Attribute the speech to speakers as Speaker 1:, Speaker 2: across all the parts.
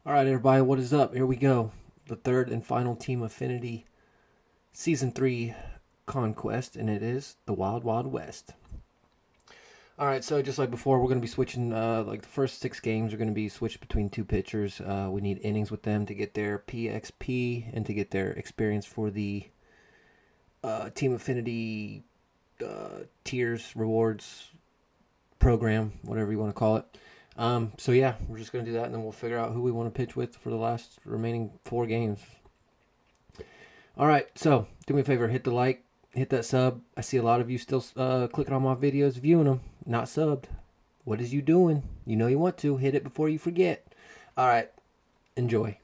Speaker 1: All right, everybody, what is up? Here we go. The third and final Team Affinity Season 3 Conquest, and it is the Wild Wild West. All right, so just like before, we're going to be switching, like the first 6 games are going to be switched between two pitchers. We need innings with them to get their PXP and to get their experience for the Team Affinity tiers, rewards, program, whatever you want to call it. So yeah, we're just going to do that, and then we'll figure out who we want to pitch with for the last remaining 4 games. All right, so do me a favor, hit the like, hit that sub. I see a lot of you still clicking on my videos, viewing them, not subbed. What is you doing? You know you want to. Hit it before you forget. All right, enjoy.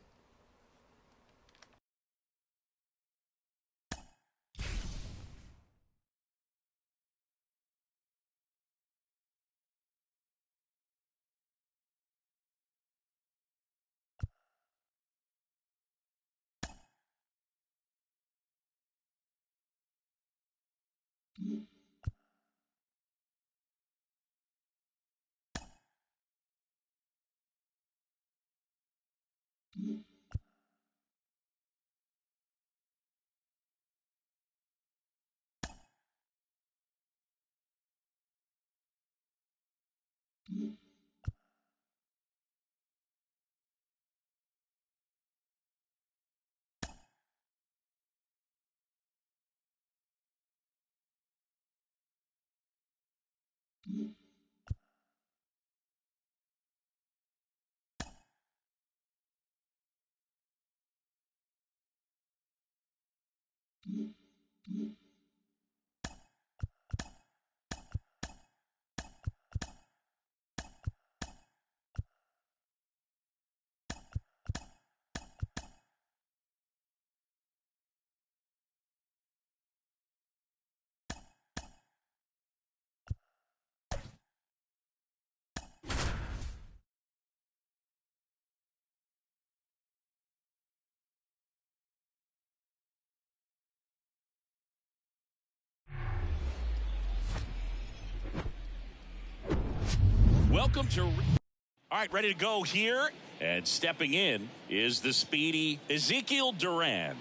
Speaker 2: Welcome to... All right, ready to go here. And stepping in is the speedy Ezekiel Duran.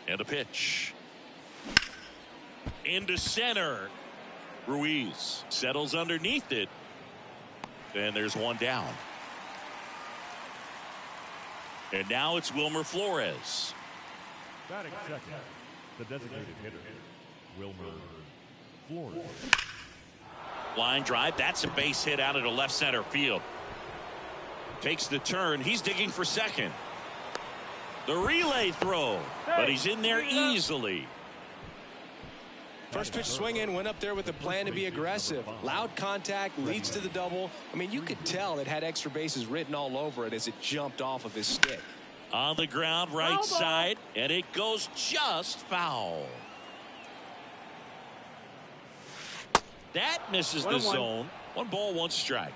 Speaker 2: And a pitch. Into center. Ruiz settles underneath it. And there's one down. And now it's Wilmer Flores.
Speaker 3: Batting second, the designated hitter, Wilmer Flores.
Speaker 2: Line drive. That's a base hit out into left center field. Takes the turn. He's digging for second. The relay throw. But he's in there easily.
Speaker 4: First pitch swing in, went up there with a plan to be aggressive. Loud contact leads to the double. I mean, you could tell it had extra bases written all over it as it jumped off of his stick.
Speaker 2: On the ground, right side, and it goes just foul. That misses the zone. 1 ball, 1 strike.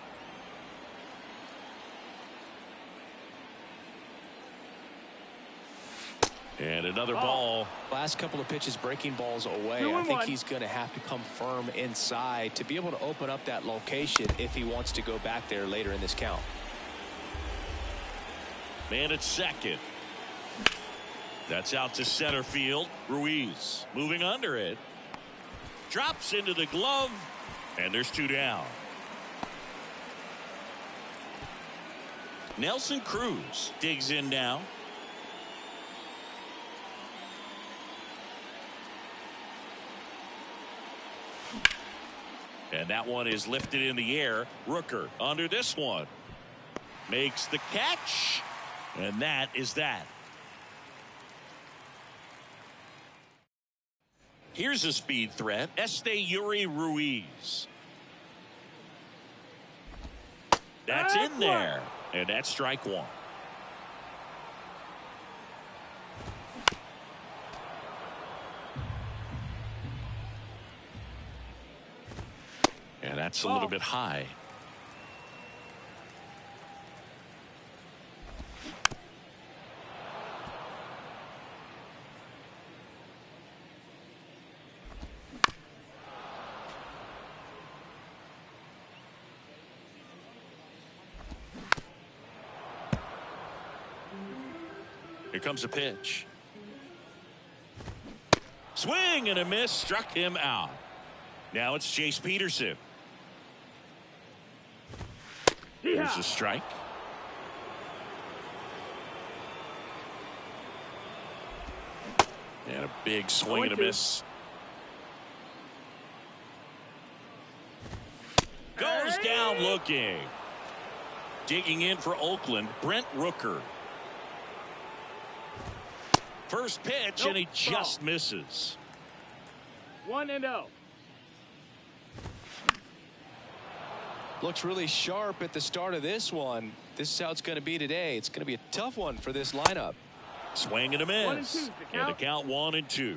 Speaker 2: And another ball.
Speaker 4: Last couple of pitches breaking balls away. I think he's going to have to come firm inside to be able to open up that location if he wants to go back there later in this count.
Speaker 2: Man at second. That's out to center field. Ruiz moving under it. Drops into the glove. And there's 2 down. Nelson Cruz digs in now. And that one is lifted in the air. Rooker under this one. Makes the catch. And that is that. Here's a speed threat. Yuri Ruiz. That's in there. And that's strike 1. And that's a little bit high. Here comes a pitch. Swing and a miss, struck him out. Now it's Chase Peterson. Here's a strike. And a big swing and a miss. Goes down looking. Digging in for Oakland, Brent Rooker. First pitch, and he just misses.
Speaker 5: 1-0.
Speaker 4: Looks really sharp at the start of this one. This is how it's going to be today. It's going to be a tough one for this lineup.
Speaker 2: Swing and a miss. And the count 1-2.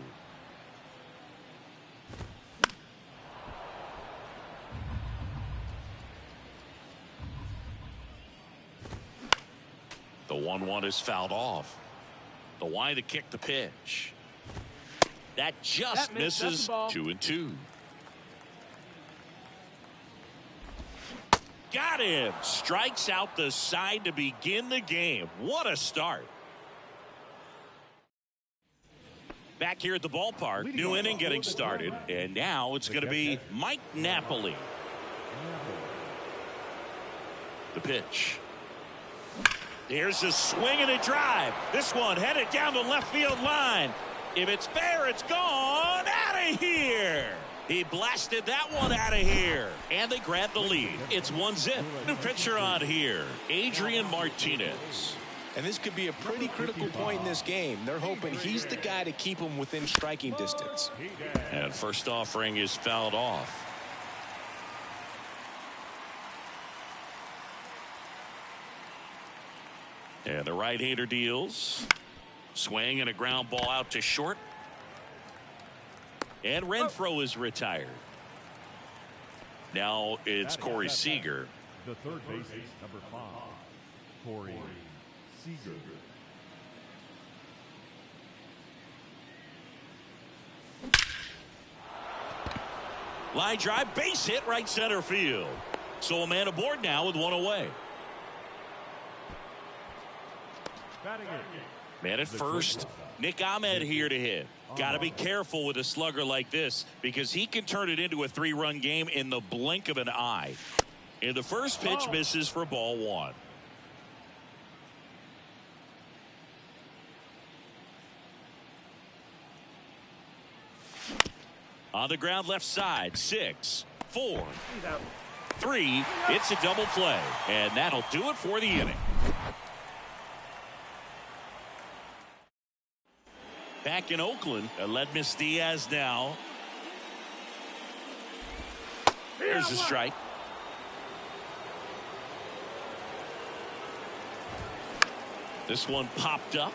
Speaker 2: The 1-1 is fouled off. The wide to kick the pitch. That just misses. 2-2. Got him. Strikes out the side to begin the game. What a start. Back here at the ballpark, new inning getting started, and now it's going to be Mike Napoli. The pitch. Here's a swing and a drive. This one headed down the left field line. If it's fair, it's gone out of here. He blasted that one out of here, and they grab the lead. It's 1-0. New pitcher on here, Adrian Martinez.
Speaker 4: And this could be a pretty critical point in this game. They're hoping he's the guy to keep them within striking distance.
Speaker 2: And first offering is fouled off. And the right-hander deals. Swing and a ground ball out to short. And Renfroe is retired. Now it's Corey Seager.
Speaker 3: The third baseman, number 5, Corey Seager.
Speaker 2: Line drive, base hit, right center field. So a man aboard now with one away. Man at first, Nick Ahmed here to hit. Got to be careful with a slugger like this because he can turn it into a 3-run game in the blink of an eye. And the first pitch misses for ball 1. On the ground left side, 6, 4, 3. It's a double play, and that'll do it for the inning. Back in Oakland, Aledmys Diaz now. There's a strike. This one popped up.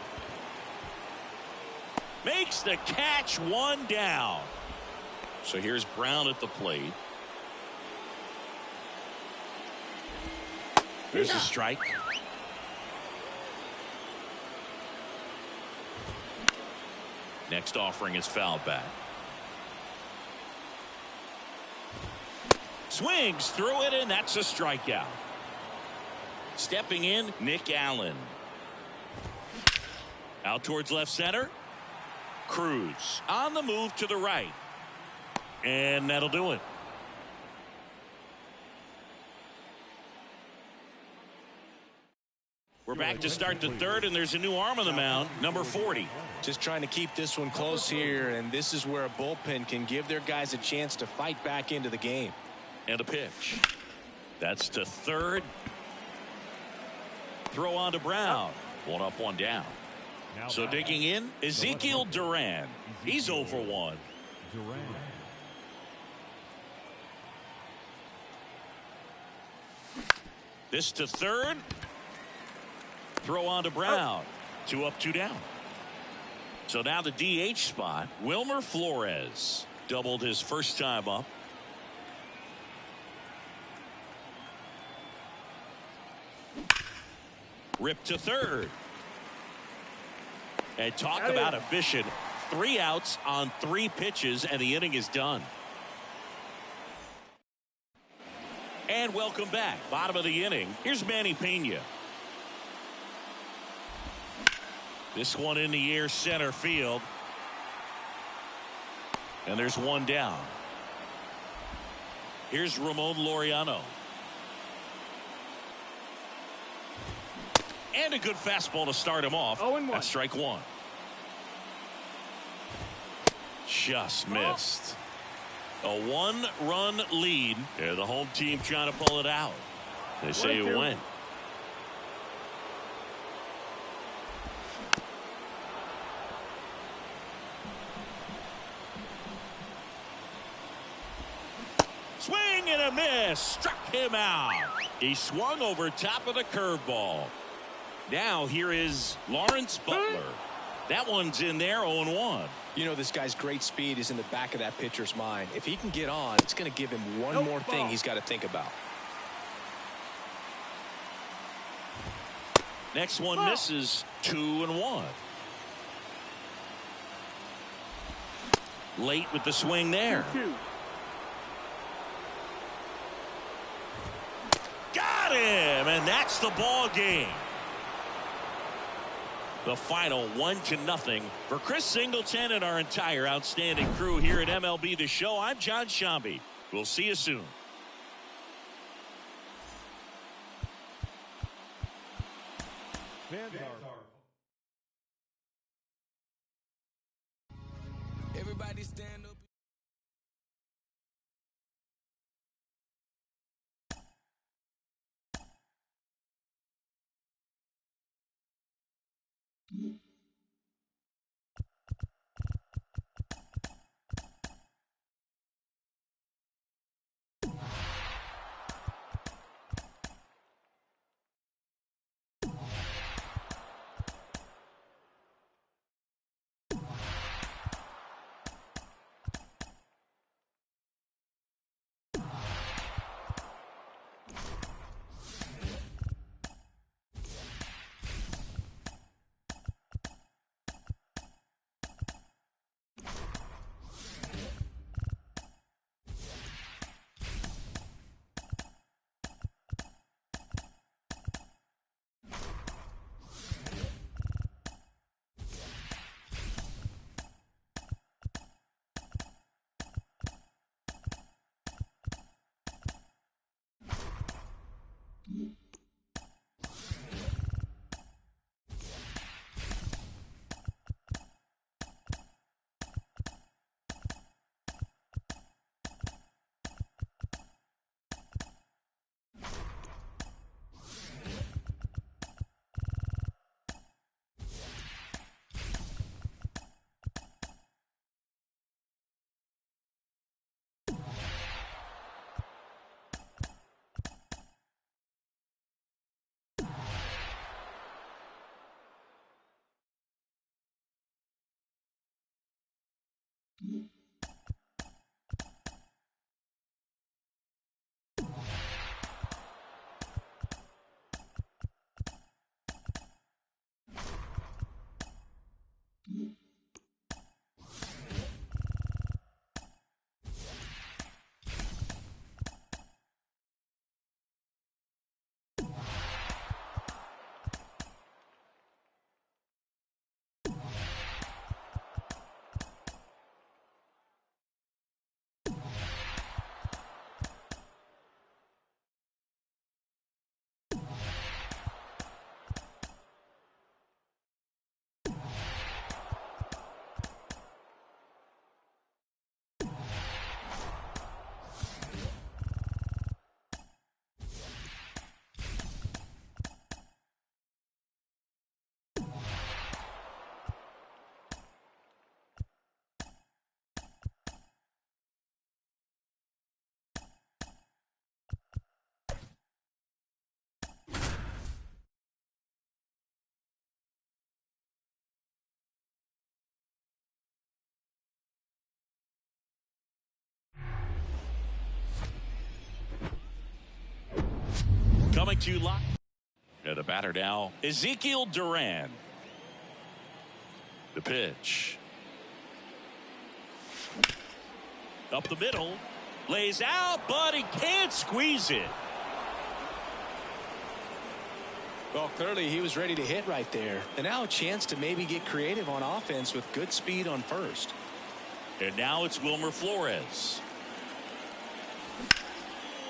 Speaker 2: Makes the catch, 1 down. So here's Brown at the plate. There's a strike. Next offering is fouled back. Swings through it, and that's a strikeout. Stepping in, Nick Allen. Out towards left center. Cruz on the move to the right. And that'll do it. We're back to start the third, and there's a new arm on the mound, number 40.
Speaker 4: Just trying to keep this one close here, and this is where a bullpen can give their guys a chance to fight back into the game.
Speaker 2: And a pitch. That's to third. Throw on to Brown. 1 up, 1 down. So digging in, Ezekiel Duran. He's 0 for 1. This to third. Throw on to Brown. 2 up, 2 down. So now the DH spot, Wilmer Flores doubled his first time up. Rip to third. And talk about efficient. 3 outs on 3 pitches, and the inning is done. And welcome back. Bottom of the inning. Here's Manny Pena. This one in the air, center field. And there's one down. Here's Ramon Laureano. And a good fastball to start him off.
Speaker 5: 0-1.
Speaker 2: That's strike one. Just missed. A one-run lead. Yeah, the home team trying to pull it out. They say it went. Swing and a miss. Struck him out. He swung over top of the curveball. Now here is Lawrence Butler. That one's in there, 0-1.
Speaker 4: You know, this guy's great speed is in the back of that pitcher's mind. If he can get on, it's going to give him one more thing he's got to think about.
Speaker 2: Next one misses, 2-1. Late with the swing there.
Speaker 5: 2-2.
Speaker 2: Got him, and that's the ball game. The final 1-0 for Chris Singleton and our entire outstanding crew here at MLB The Show. I'm John Shambi. We'll see you soon.
Speaker 3: Fans are
Speaker 6: Everybody stand up.
Speaker 2: Coming to you live. The batter now, Ezekiel Duran. The pitch. Up the middle. Lays out, but he can't squeeze it.
Speaker 4: Well, clearly he was ready to hit right there. And now a chance to maybe get creative on offense with good speed on first.
Speaker 2: And now it's Wilmer Flores.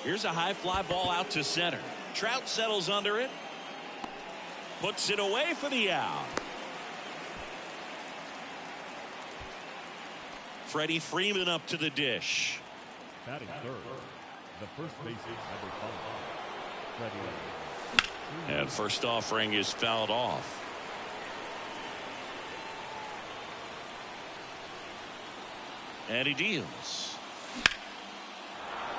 Speaker 2: Here's a high fly ball out to center. Trout settles under it. Puts it away for the out. Freddie Freeman up to the dish.
Speaker 3: Batting third, the first baseman, number 5, Freddie.
Speaker 2: And first offering is fouled off. And he deals.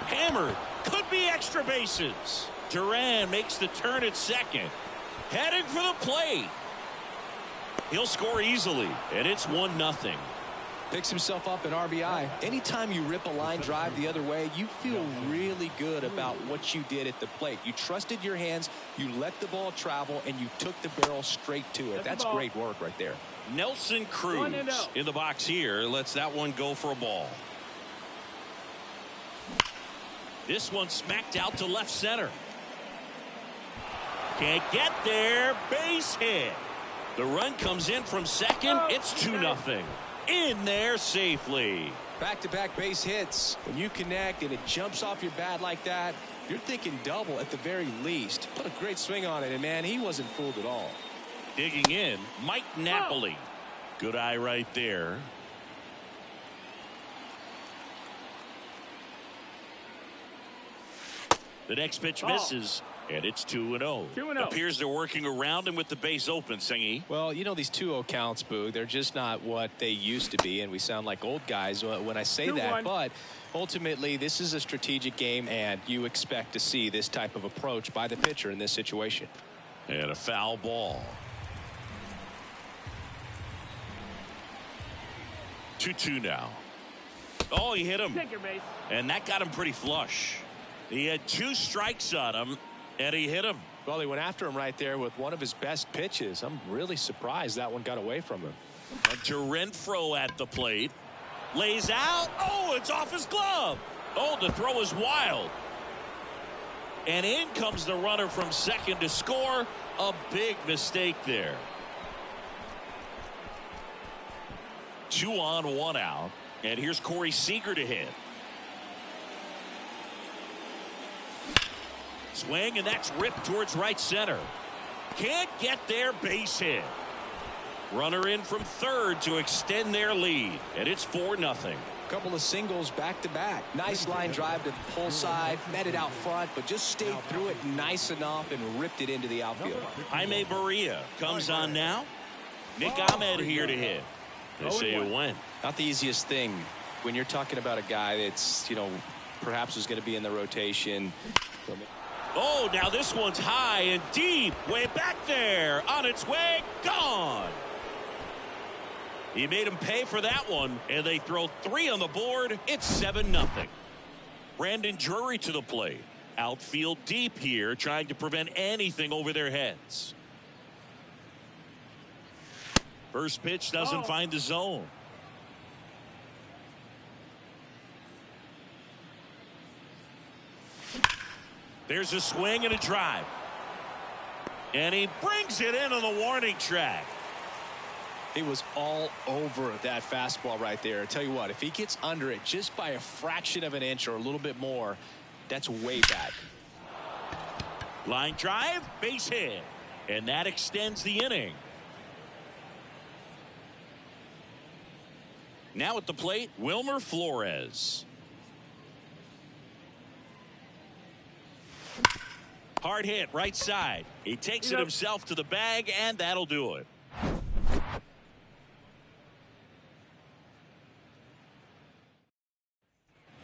Speaker 2: Hammered. Could be extra bases. Duran makes the turn at second. Heading for the plate. He'll score easily. And it's 1-0.
Speaker 4: Picks himself up an RBI. Anytime you rip a line drive the other way, you feel really good about what you did at the plate. You trusted your hands, you let the ball travel, and you took the barrel straight to it. That's great work right there.
Speaker 2: Nelson Cruz in the box here lets that one go for a ball. This one smacked out to left center. Can't get there. Base hit. The run comes in from second. It's 2-0. In there safely.
Speaker 4: Back-to-back base hits. When you connect and it jumps off your bat like that, you're thinking double at the very least. Put a great swing on it, and man, he wasn't fooled at all.
Speaker 2: Digging in, Mike Napoli. Good eye right there. The next pitch misses, and it's 2-0.
Speaker 5: 2-0.
Speaker 2: Appears they're working around him with the base open, Singy.
Speaker 4: Well, you know, these 2-0 counts, Boog, they're just not what they used to be, and we sound like old guys when I say that. But ultimately, this is a strategic game, and you expect to see this type of approach by the pitcher in this situation.
Speaker 2: And a foul ball. 2-2 now. Oh, he hit him.
Speaker 5: Take your base.
Speaker 2: And that got him pretty flush. He had 2 strikes on him, and he hit him.
Speaker 4: Well, he went after him right there with one of his best pitches. I'm really surprised that one got away from him.
Speaker 2: To Renfroe at the plate. Lays out. Oh, it's off his glove. Oh, the throw is wild. And in comes the runner from second to score. A big mistake there. 2 on, 1 out. And here's Corey Seager to hit. Swing, and that's ripped towards right center. Can't get there, base hit. Runner in from third to extend their lead, and it's 4-0.
Speaker 4: Couple of singles back-to-back. Nice line drive to the pull side, met it out front, but just stayed through it nice enough and ripped it into the outfield.
Speaker 2: Jaime Barria comes on now. Nick Ahmed here to hit. They say it went.
Speaker 4: Not the easiest thing when you're talking about a guy that's, you know, perhaps was going to be in the rotation.
Speaker 2: Oh, now this one's high and deep. Way back there. On its way. Gone. He made him pay for that one, and they throw 3 on the board. It's 7-0. Brandon Drury to the plate. Outfield deep here, trying to prevent anything over their heads. First pitch doesn't find the zone. There's a swing and a drive. And he brings it in on the warning track.
Speaker 4: He was all over that fastball right there. I tell you what, if he gets under it just by a fraction of an inch or a little bit more, that's way back.
Speaker 2: Line drive, base hit. And that extends the inning. Now at the plate, Wilmer Flores. Hard hit, right side. He takes it himself to the bag, and that'll do it.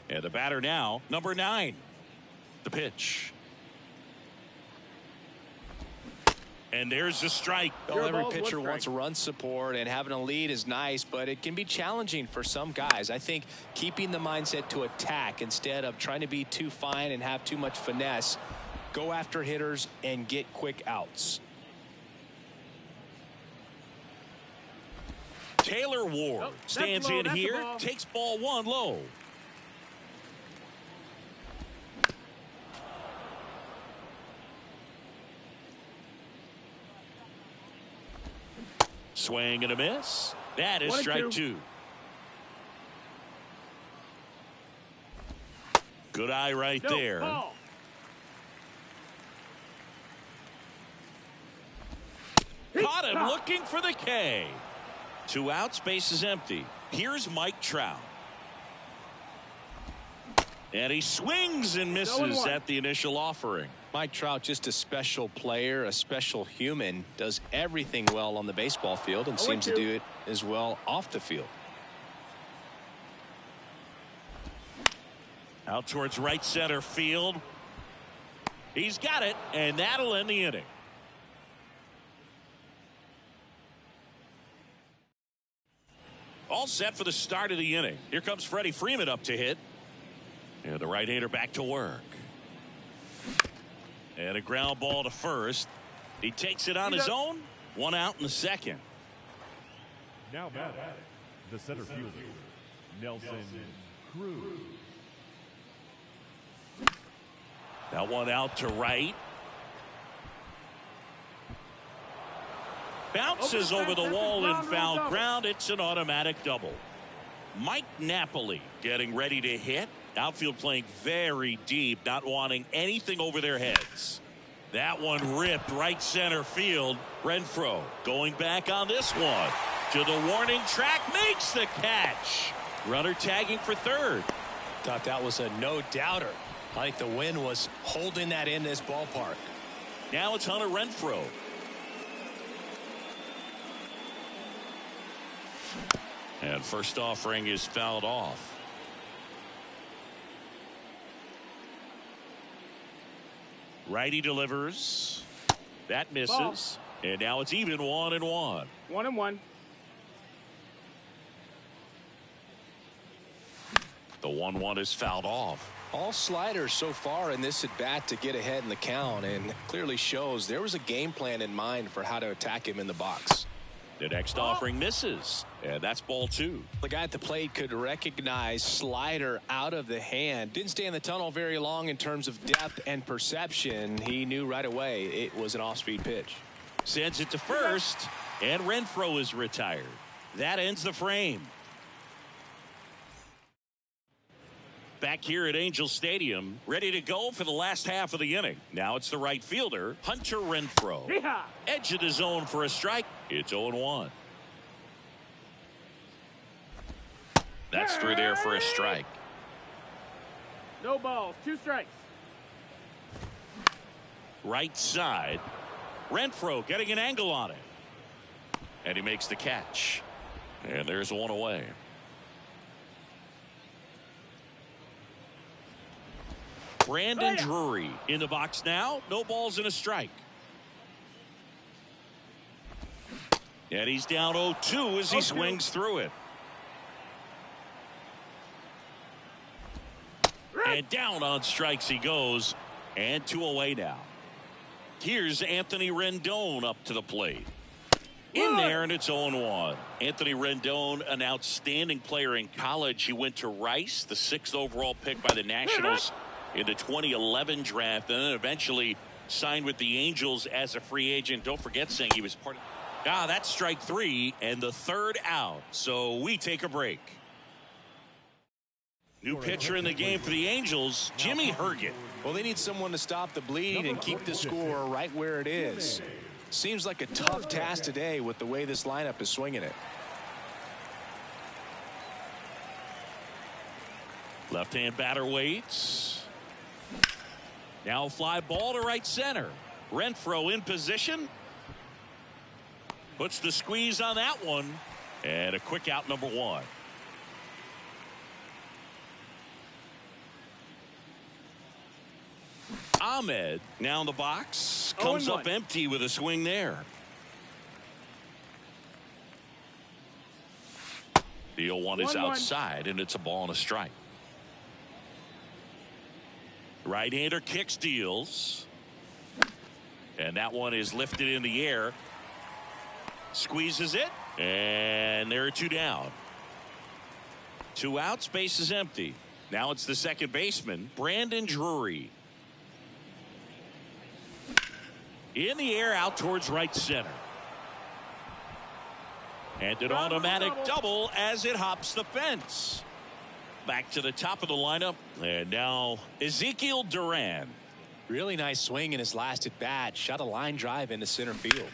Speaker 2: And the batter now, number 9. The pitch. And there's the strike.
Speaker 4: Well, every pitcher wants run support, and having a lead is nice, but it can be challenging for some guys. I think keeping the mindset to attack instead of trying to be too fine and have too much finesse. Go after hitters and get quick outs.
Speaker 2: Taylor Ward stands in here, takes ball 1 low. Swing and a miss. That is
Speaker 5: 1-2.
Speaker 2: strike 2. Good eye right
Speaker 5: No,
Speaker 2: there.
Speaker 5: ball.
Speaker 2: Caught him looking for the K. 2 outs, base is empty. Here's Mike Trout. And he swings and misses at the initial offering.
Speaker 4: Mike Trout, just a special player, a special human, does everything well on the baseball field and seems to do it as well off the field.
Speaker 2: Out towards right center field. He's got it, and that'll end the inning. All set for the start of the inning. Here comes Freddie Freeman up to hit. And the right-hander back to work. And a ground ball to first. He takes it on his own. 1 out in the second.
Speaker 3: Now batting, the center fielder, Nelson Cruz.
Speaker 2: That one out to right. Bounces over the wall in foul ground. It's an automatic double. Mike Napoli getting ready to hit. Outfield playing very deep, not wanting anything over their heads. That one ripped right center field. Renfroe going back on this one. To the warning track, makes the catch. Runner tagging for third.
Speaker 4: Thought that was a no-doubter. I think the wind was holding that in this ballpark.
Speaker 2: Now it's Hunter Renfroe. And first offering is fouled off. Righty delivers. That misses.
Speaker 5: Ball.
Speaker 2: And now it's even 1-1.
Speaker 5: 1-1.
Speaker 2: The 1-1 is fouled off.
Speaker 4: All sliders so far in this at bat to get ahead in the count, and clearly shows there was a game plan in mind for how to attack him in the box.
Speaker 2: The next offering misses, and that's ball 2.
Speaker 4: The guy at the plate could recognize slider out of the hand. Didn't stay in the tunnel very long in terms of depth and perception. He knew right away it was an off-speed pitch.
Speaker 2: Sends it to first, and Renfroe is retired. That ends the frame. Back here at Angel Stadium, ready to go for the last half of the inning. Now it's the right fielder, Hunter Renfroe.
Speaker 5: Yeehaw.
Speaker 2: Edge of the zone for a strike. It's 0-1. That's through there for a strike.
Speaker 5: No balls. 2 strikes.
Speaker 2: Right side. Renfroe getting an angle on it. And he makes the catch. And there's one away. Brandon Drury in the box now. No balls and a strike. And he's down 0-2 as he swings through it. And down on strikes he goes. And 2 away now. Here's Anthony Rendon up to the plate. In there, and it's 0-1. Anthony Rendon, an outstanding player in college. He went to Rice, the 6th overall pick by the Nationals in the 2011 draft, and then eventually signed with the Angels as a free agent. Don't forget saying he was part of. That's strike 3 and the 3rd out. So we take a break. New pitcher in the game for the Angels, Jimmy Herget.
Speaker 4: Well, they need someone to stop the bleed and keep the score right where it is. Seems like a tough task today with the way this lineup is swinging it.
Speaker 2: Left-hand batter waits. Now fly ball to right center. Renfroe in position. Puts the squeeze on that one. And a quick out, number 1. Ahmed now in the box. Comes up empty with a swing there. The 0-1 is outside, and it's a ball and a strike. Right-hander kicks, deals. And that one is lifted in the air. Squeezes it. And there are 2 down. 2 outs, base is empty. Now it's the second baseman, Brandon Drury. In the air, out towards right center. And an automatic double as it hops the fence. Back to the top of the lineup. And now Ezekiel Duran.
Speaker 4: Really nice swing in his last at bat. Shot a line drive into center field.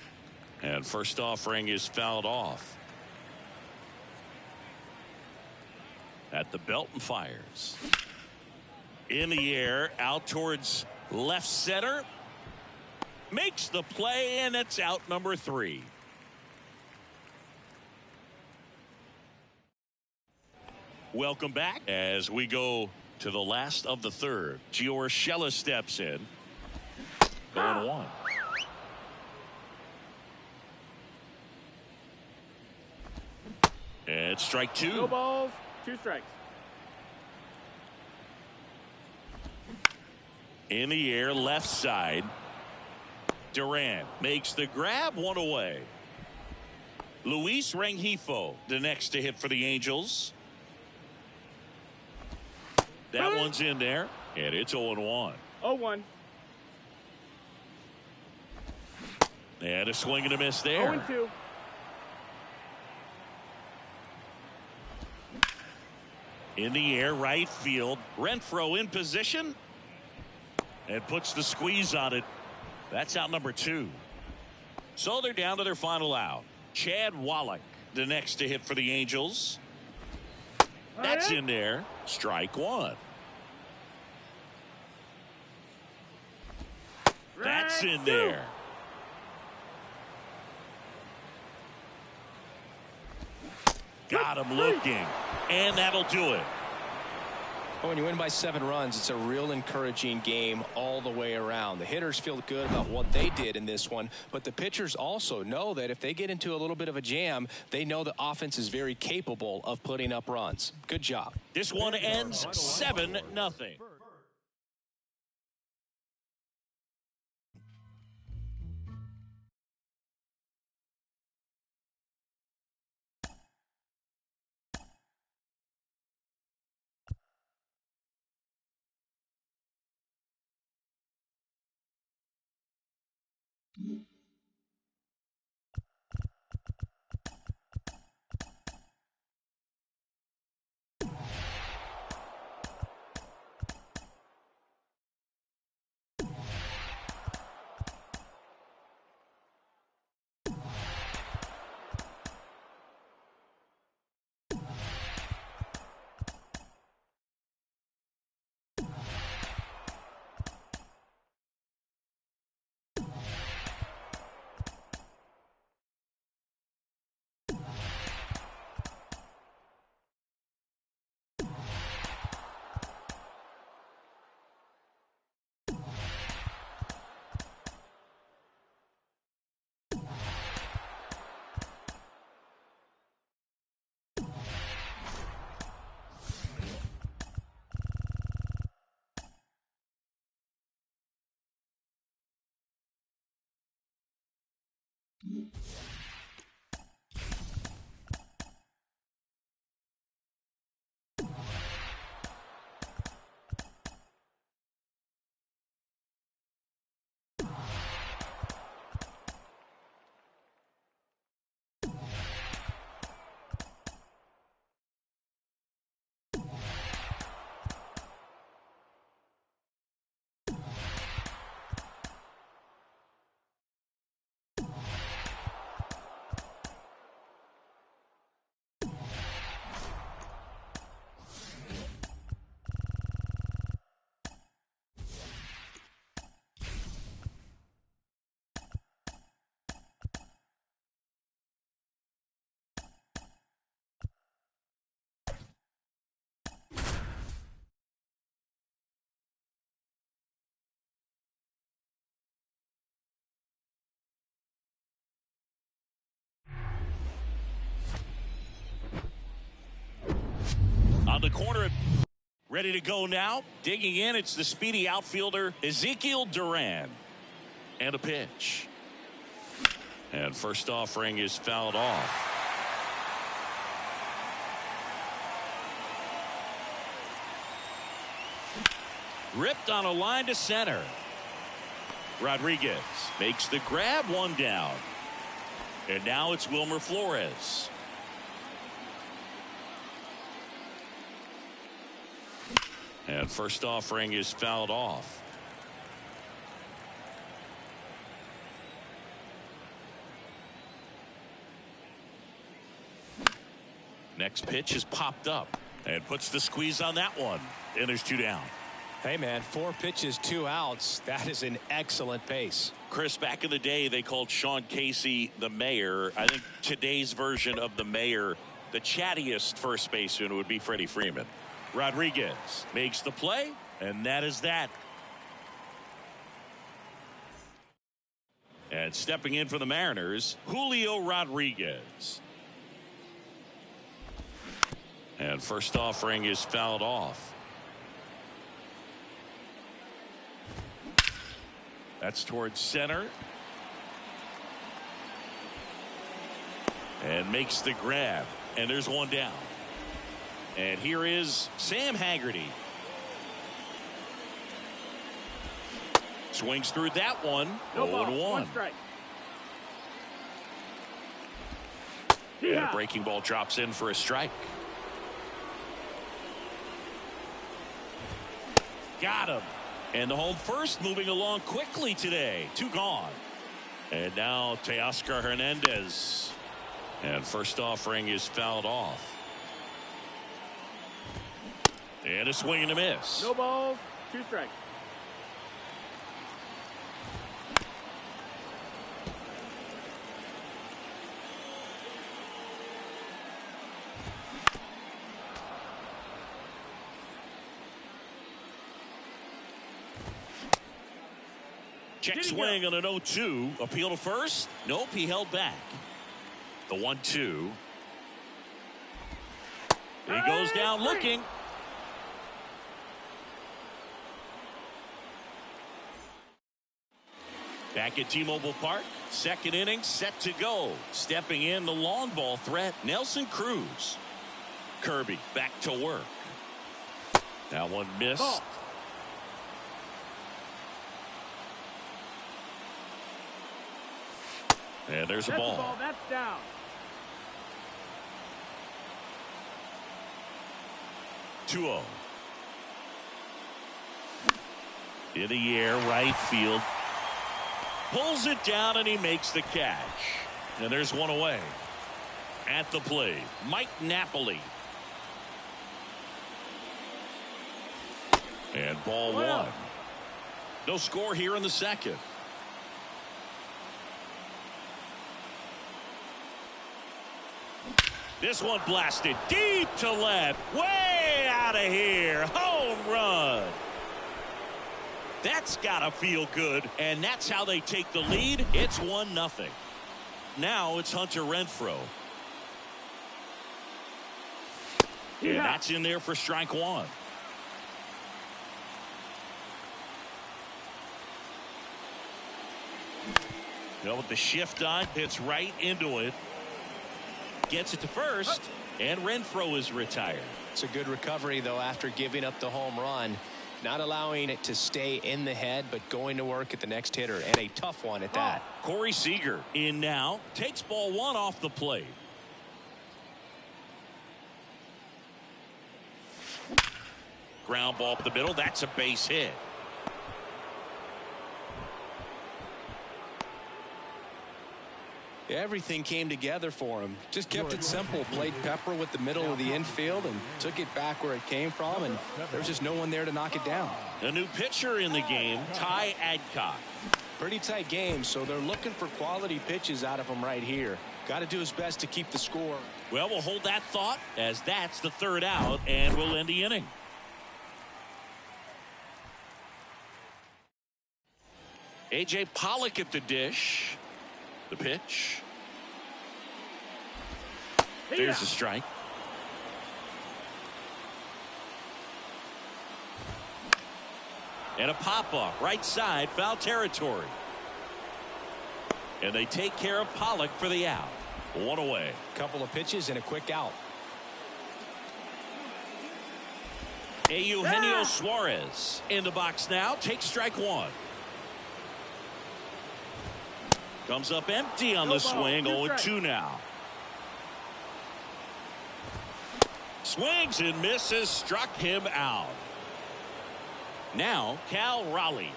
Speaker 2: And first offering is fouled off. At the belt and fires. In the air, out towards left center. Makes the play, and it's out number 3. Welcome back as we go to the last of the third. Gio Urshela steps in. 0-1. And strike 2.
Speaker 5: No balls, 2 strikes.
Speaker 2: In the air, left side. Duran makes the grab, 1 away. Luis Rengifo, the next to hit for the Angels. That one's in there, and it's 0-1.
Speaker 5: 0-1.
Speaker 2: And a swing and a miss there.
Speaker 5: 0-2.
Speaker 2: In the air, right field. Renfroe in position. And puts the squeeze on it. That's out number 2. So they're down to their final out. Chad Wallach, the next to hit for the Angels. That's in there. Strike 1. That's in there. Got him looking. And that'll do it.
Speaker 4: When you win by 7 runs, it's a real encouraging game all the way around. The hitters feel good about what they did in this one, but the pitchers also know that if they get into a little bit of a jam, they know the offense is very capable of putting up runs. Good job.
Speaker 2: This one ends 7-0. On the corner, ready to go now. Digging in, it's the speedy outfielder Ezekiel Duran. And a pitch. And first offering is fouled off. Ripped on a line to center. Rodriguez makes the grab, 1 down. And now it's Wilmer Flores. And first offering is fouled off. Next pitch is popped up and puts the squeeze on that one. And there's 2 down.
Speaker 4: Hey, man, 4 pitches, 2 outs. That is an excellent pace.
Speaker 2: Chris, back in the day, they called Sean Casey the mayor. I think today's version of the mayor, the chattiest first baseman, would be Freddie Freeman. Rodriguez makes the play, and that is that. And stepping in for the Mariners, Julio Rodriguez. And first offering is fouled off. That's towards center. And makes the grab. And there's 1 down. And here is Sam Haggerty. Swings through that one.
Speaker 5: No
Speaker 2: 0-1.
Speaker 5: ball, 1 strike.
Speaker 2: And a breaking ball drops in for a strike. Got him. And the home first moving along quickly today. 2 gone. And now Teoscar Hernandez. And first offering is fouled off. And a swing and a miss.
Speaker 5: No balls, 2 strikes.
Speaker 2: Check swing on an 0-2. Appeal to first. Nope, he held back. The 1-2. He goes down looking. Back at T-Mobile Park. 2nd inning set to go. Stepping in the long ball threat, Nelson Cruz. Kirby back to work. That one missed.
Speaker 5: Ball.
Speaker 2: And there's a
Speaker 5: That's
Speaker 2: ball.
Speaker 5: the ball. That's down.
Speaker 2: Two-0. In the air, right field. Pulls it down and he makes the catch. And there's 1 away. At the plate, Mike Napoli. And ball 1. No score here in the 2nd. This one blasted deep to left. Way out of here. Home run. That's got to feel good. And that's how they take the lead. It's 1-0. Now it's Hunter Renfroe. And that's in there for strike 1. With the shift on, hits right into it. Gets it to first, and Renfroe is retired.
Speaker 4: It's a good recovery, though, after giving up the home run. Not allowing it to stay in the head, but going to work at the next hitter, and a tough one at that.
Speaker 2: Corey Seager in now. Takes ball 1 off the plate. Ground ball up the middle. That's a base hit.
Speaker 4: Everything came together for him. Just kept it simple. Played pepper with the middle of the infield and took it back where it came from, and there was just no one there to knock it down.
Speaker 2: A new pitcher in the game, Ty Adcock.
Speaker 4: Pretty tight game, so they're looking for quality pitches out of him right here. Got to do his best to keep the score.
Speaker 2: Well, we'll hold that thought as that's the 3rd out, and we'll end the inning. A.J. Pollock at the dish. The pitch. There's a strike. And a pop-up right side, foul territory. And they take care of Pollock for the out. 1 away.
Speaker 4: Couple of pitches and a quick out.
Speaker 2: Eugenio Suarez in the box now. Takes strike 1. Comes up empty on the swing. 0-2 now. Swings and misses. Struck him out. Now, Cal Raleigh.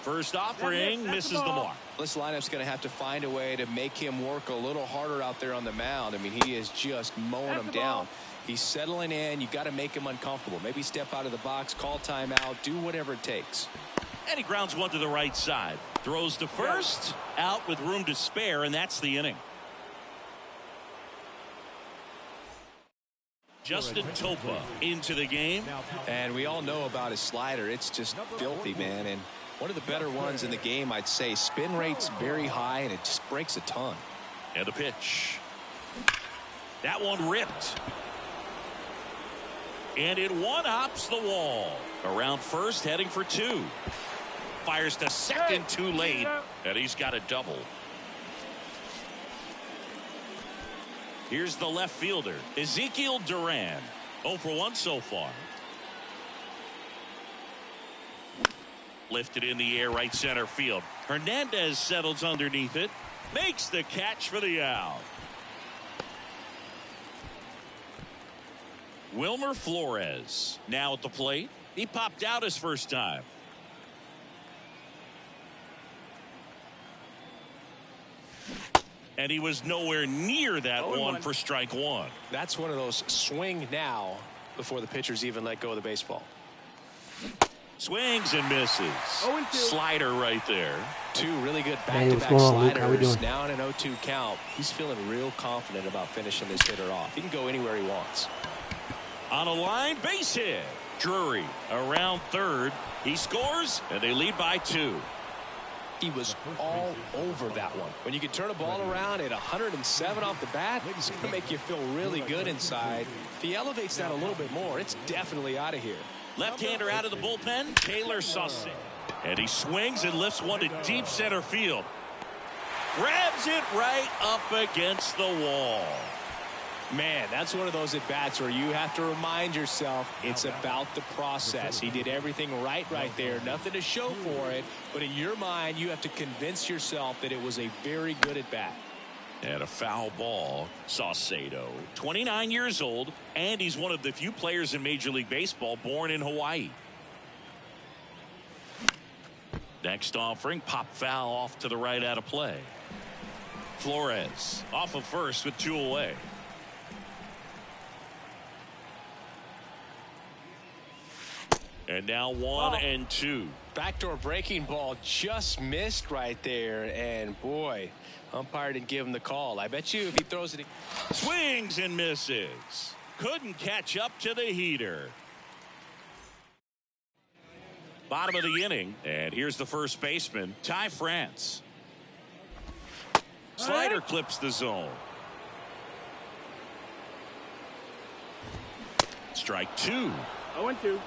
Speaker 2: First offering misses the mark.
Speaker 4: This lineup's going to have to find a way to make him work a little harder out there on the mound. I mean, he is just mowing them down. He's settling in. You got to make him uncomfortable. Maybe step out of the box, call timeout, do whatever it takes.
Speaker 2: And he grounds one to the right side. Throws to first, out with room to spare, and that's the inning. Justin Topa into the game.
Speaker 4: And we all know about his slider. It's just filthy, man. And one of the better ones in the game, I'd say. Spin rate's very high, and it just breaks a ton.
Speaker 2: And the pitch. That one ripped. And it one-hops the wall. Around first, heading for two. Fires to second too late, and he's got a double. Here's the left fielder, Ezekiel Duran. 0 for 1 so far. Lifted in the air, right center field. Hernandez settles underneath it. Makes the catch for the out. Wilmer Flores now at the plate. He popped out his first time. And he was nowhere near that one for strike one.
Speaker 4: That's one of those swing now before the pitchers even let go of the baseball.
Speaker 2: Swings and misses. Slider right there.
Speaker 4: Two really good
Speaker 1: Hey, what's
Speaker 4: back-to-back
Speaker 1: going on, Luke? How we
Speaker 4: sliders.
Speaker 1: doing?
Speaker 4: Now in an 0-2 count. He's feeling real confident about finishing this hitter off. He can go anywhere he wants.
Speaker 2: On a line, base hit. Drury around third. He scores, and they lead by 2.
Speaker 4: He was all over that one. When you can turn a ball around at 107 off the bat, it's going to make you feel really good inside. If he elevates that a little bit more, it's definitely out of here.
Speaker 2: Left-hander out of the bullpen, Taylor Sussing. And he swings and lifts one to deep center field. Grabs it right up against the wall.
Speaker 4: Man, that's one of those at-bats where you have to remind yourself it's about the process. He did everything right there. Nothing to show for it. But in your mind, you have to convince yourself that it was a very good at-bat.
Speaker 2: And a foul ball. Saucedo, 29 years old, and he's one of the few players in Major League Baseball born in Hawaii. Next offering, pop foul off to the right out of play. Flores off of first with 2 away. And now 1 and 2.
Speaker 4: Backdoor breaking ball just missed right there. And boy, umpire didn't give him the call. I bet you if he throws it.
Speaker 2: Swings and misses. Couldn't catch up to the heater. Bottom of the inning. And here's the first baseman, Ty France. Slider clips the zone. Strike 2.
Speaker 5: 0-2.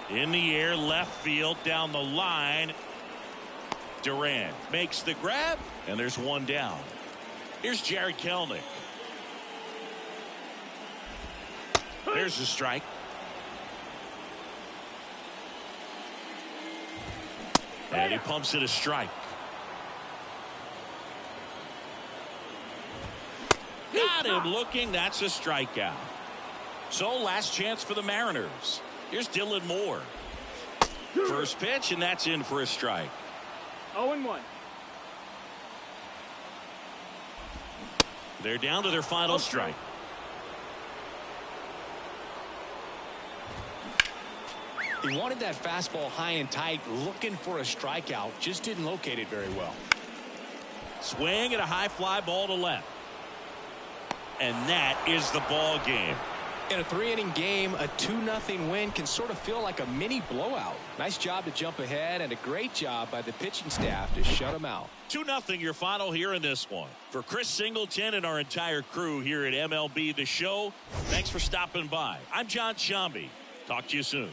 Speaker 2: In the air, left field, down the line. Duran makes the grab, and there's one down. Here's Jared Kelenic. There's the strike. And he pumps it a strike. Got him looking. That's a strikeout. So last chance for the Mariners. Here's Dylan Moore. First pitch, and that's in for a strike.
Speaker 5: 0-1.
Speaker 2: They're down to their final strike.
Speaker 4: He wanted that fastball high and tight, looking for a strikeout. Just didn't locate it very well.
Speaker 2: Swing and a high fly ball to left. And that is the ball game.
Speaker 4: In a 3-inning game, a 2-0 win can sort of feel like a mini blowout. Nice job to jump ahead, and a great job by the pitching staff to shut them out.
Speaker 2: 2-0 your final here in this one. For Chris Singleton and our entire crew here at MLB The Show, thanks for stopping by. I'm John Shambi. Talk to you soon.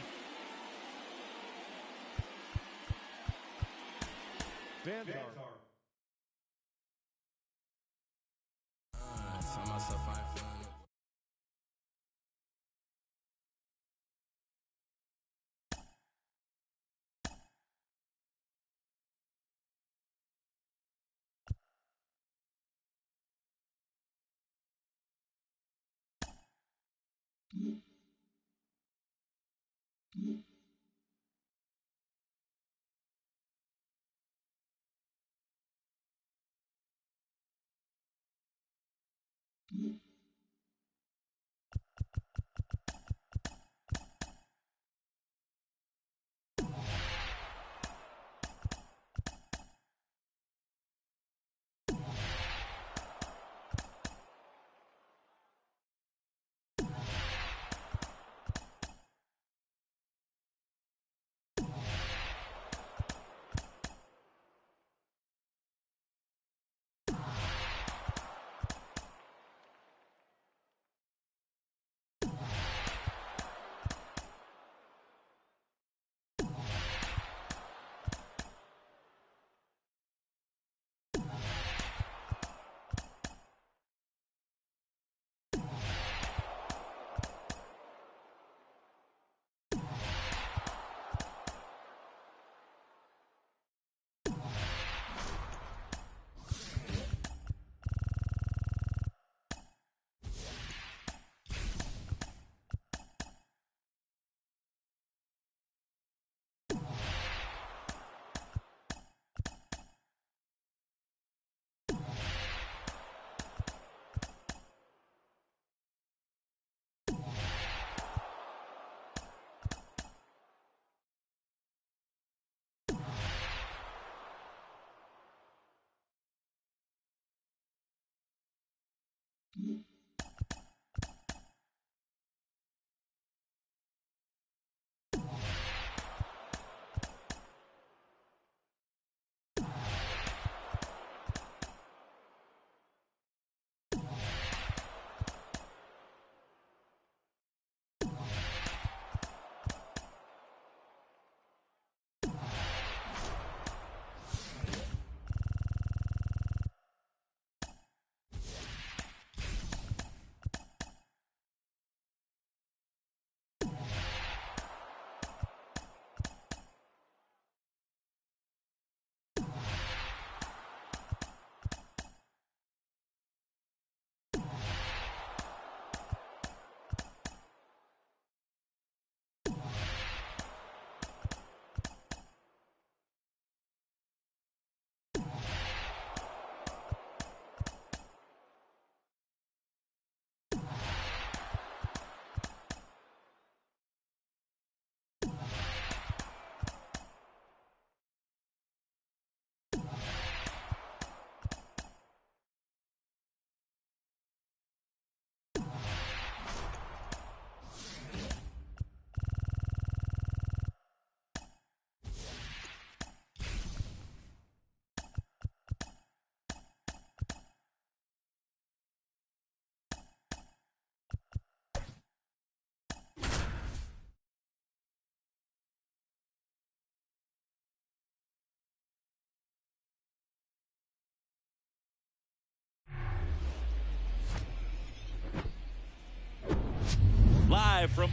Speaker 2: Live from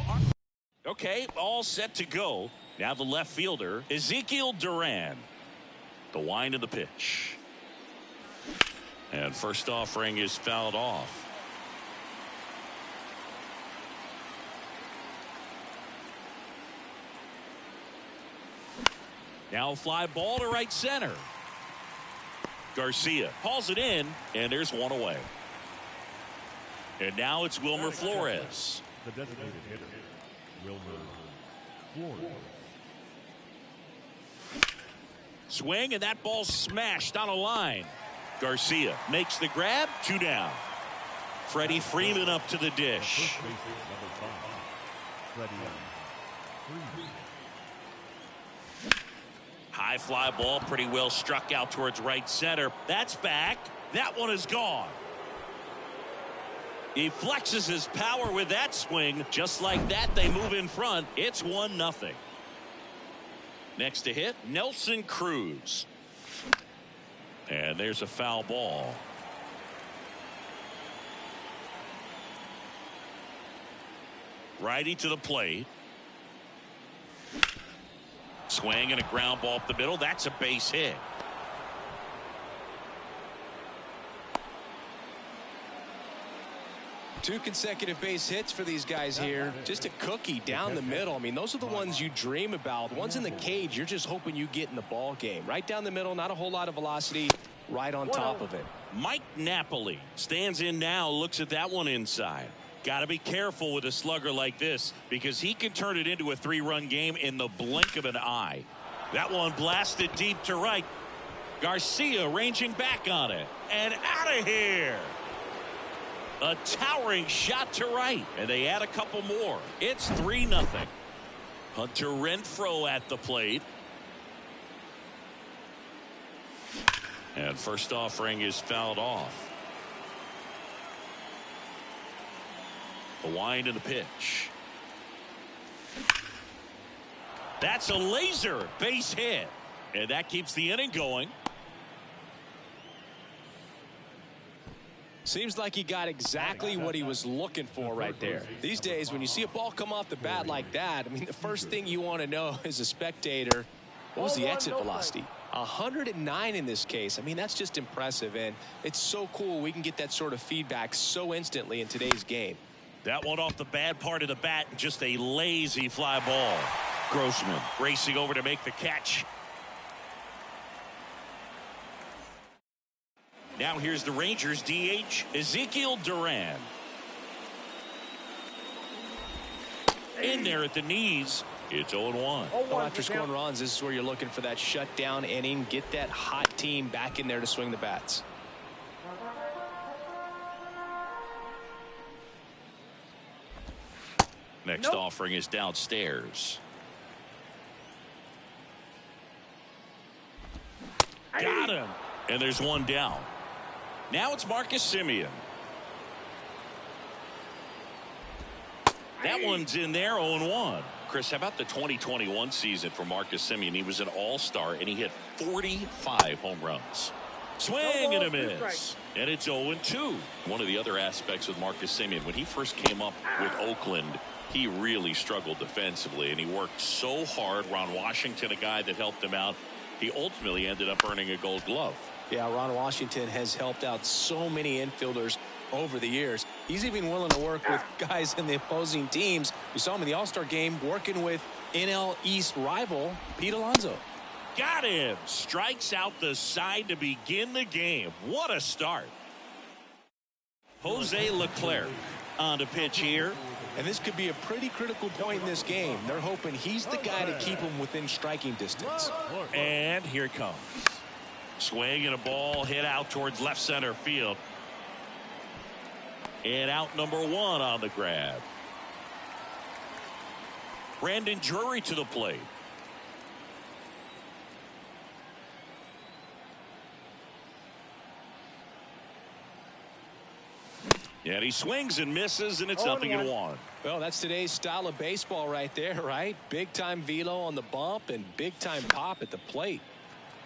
Speaker 2: okay, all set to go. Now the left fielder, Ezekiel Duran. The wind of the pitch. And first offering is fouled off. Now fly ball to right center. Garcia hauls it in, and there's one away. And now it's Wilmer Flores.
Speaker 3: The designated hitter, Wilmer Flores.
Speaker 2: Swing, and that ball smashed on a line. Garcia makes the grab, 2 down. Freddie Freeman up to the dish.
Speaker 3: First baseman, number 5, Freddie Freeman.
Speaker 2: High fly ball, pretty well struck out towards right center. That's back. That one is gone. He flexes his power with that swing. Just like that, they move in front. It's 1-0. Next to hit, Nelson Cruz. And there's a foul ball. Righty to the plate. Swing and a ground ball up the middle. That's a base hit.
Speaker 4: 2 consecutive base hits for these guys here. Just a cookie down the middle. I mean, those are the ones you dream about. Ones in the cage, you're just hoping you get in the ball game. Right down the middle, not a whole lot of velocity, right on top of it.
Speaker 2: Mike Napoli stands in now, looks at that one inside. Got to be careful with a slugger like this because he can turn it into a 3-run game in the blink of an eye. That one blasted deep to right. Garcia ranging back on it and out of here. A towering shot to right, and they add a couple more. It's 3-0. Hunter Renfroe at the plate. And first offering is fouled off. The wind and the pitch. That's a laser base hit, and that keeps the inning going.
Speaker 4: Seems like he got exactly what he was looking for right there. These days, when you see a ball come off the bat like that, I mean, the first thing you want to know as a spectator, what was the exit velocity? 109 in this case. I mean, that's just impressive, and it's so cool we can get that sort of feedback so instantly in today's game.
Speaker 2: That one off the bad part of the bat, just a lazy fly ball. Grossman racing over to make the catch. Now here's the Rangers DH, Ezekiel Duran. In there at the knees. It's 0-1.
Speaker 4: Well, after scoring runs, this is where you're looking for that shutdown inning. Get that hot team back in there to swing the bats.
Speaker 2: Next offering is downstairs. Got him. And there's one down. Now it's Marcus Semien. That one's in there, 0-1. Chris, how about the 2021 season for Marcus Semien? He was an all-star, and he hit 45 home runs. Swing and a miss. And it's 0-2. One of the other aspects with Marcus Semien, when he first came up with Oakland, he really struggled defensively, and he worked so hard. Ron Washington, a guy that helped him out, he ultimately ended up earning a Gold Glove.
Speaker 4: Yeah, Ron Washington has helped out so many infielders over the years. He's even willing to work with guys in the opposing teams. We saw him in the All-Star game working with NL East rival Pete Alonso.
Speaker 2: Got him. Strikes out the side to begin the game. What a start. Jose Leclerc on the pitch here.
Speaker 4: And this could be a pretty critical point in this game. They're hoping he's the guy to keep him within striking distance.
Speaker 2: And here it comes. Swing and a ball hit out towards left center field. And out number 1 on the grab. Brandon Drury to the plate. And he swings and misses, and it's 0-1.
Speaker 4: Well, that's today's style of baseball right there, right? Big time velo on the bump and big time pop at the plate.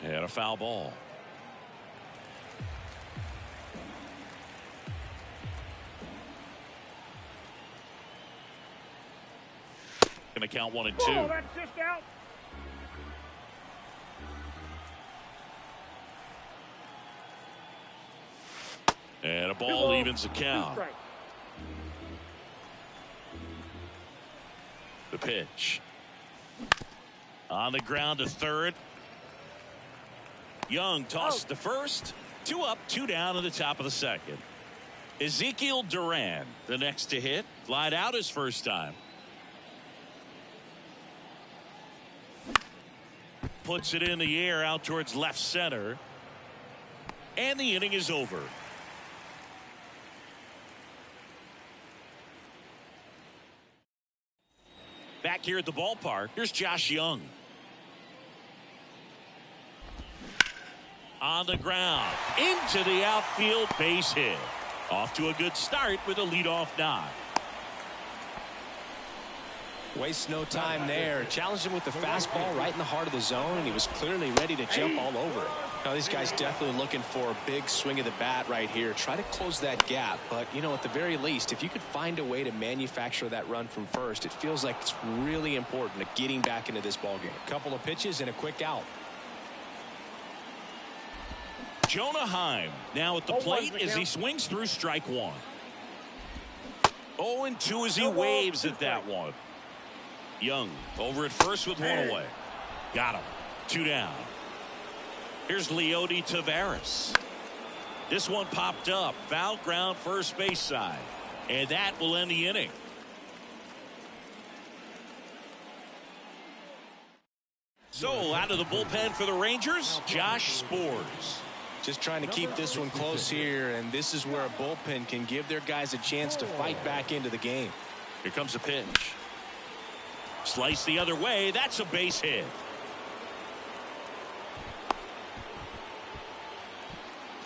Speaker 2: And a foul ball. Going to count 1 and 2.
Speaker 5: Oh, that's just out.
Speaker 2: And a ball evens the count. The pitch. On the ground to third. Young tossed to first. 2 up, 2 down in the top of the second. Ezekiel Duran, the next to hit. Flied out his first time. Puts it in the air out towards left center. And the inning is over. Back here at the ballpark, here's Josh Young. On the ground, into the outfield, base hit. Off to a good start with a leadoff knock.
Speaker 4: Wastes no time there. Challenged him with the fastball right in the heart of the zone, and he was clearly ready to jump all over it. Now, these guys definitely looking for a big swing of the bat right here. Try to close that gap, but, you know, at the very least, if you could find a way to manufacture that run from first, it feels like it's really important to getting back into this ballgame. Couple of pitches and a quick out.
Speaker 2: Jonah Heim now at the plate as he swings through strike 1. 0-2 as he waves at that one. Young over at first with one away. Got him. 2 down. Here's Leody Taveras. This one popped up. Foul ground first base side. And that will end the inning. So out of the bullpen for the Rangers, Josh Sborz.
Speaker 4: Just trying to keep this one close here, and this is where a bullpen can give their guys a chance to fight back into the game.
Speaker 2: Here comes a pitch. Slice the other way. That's a base hit.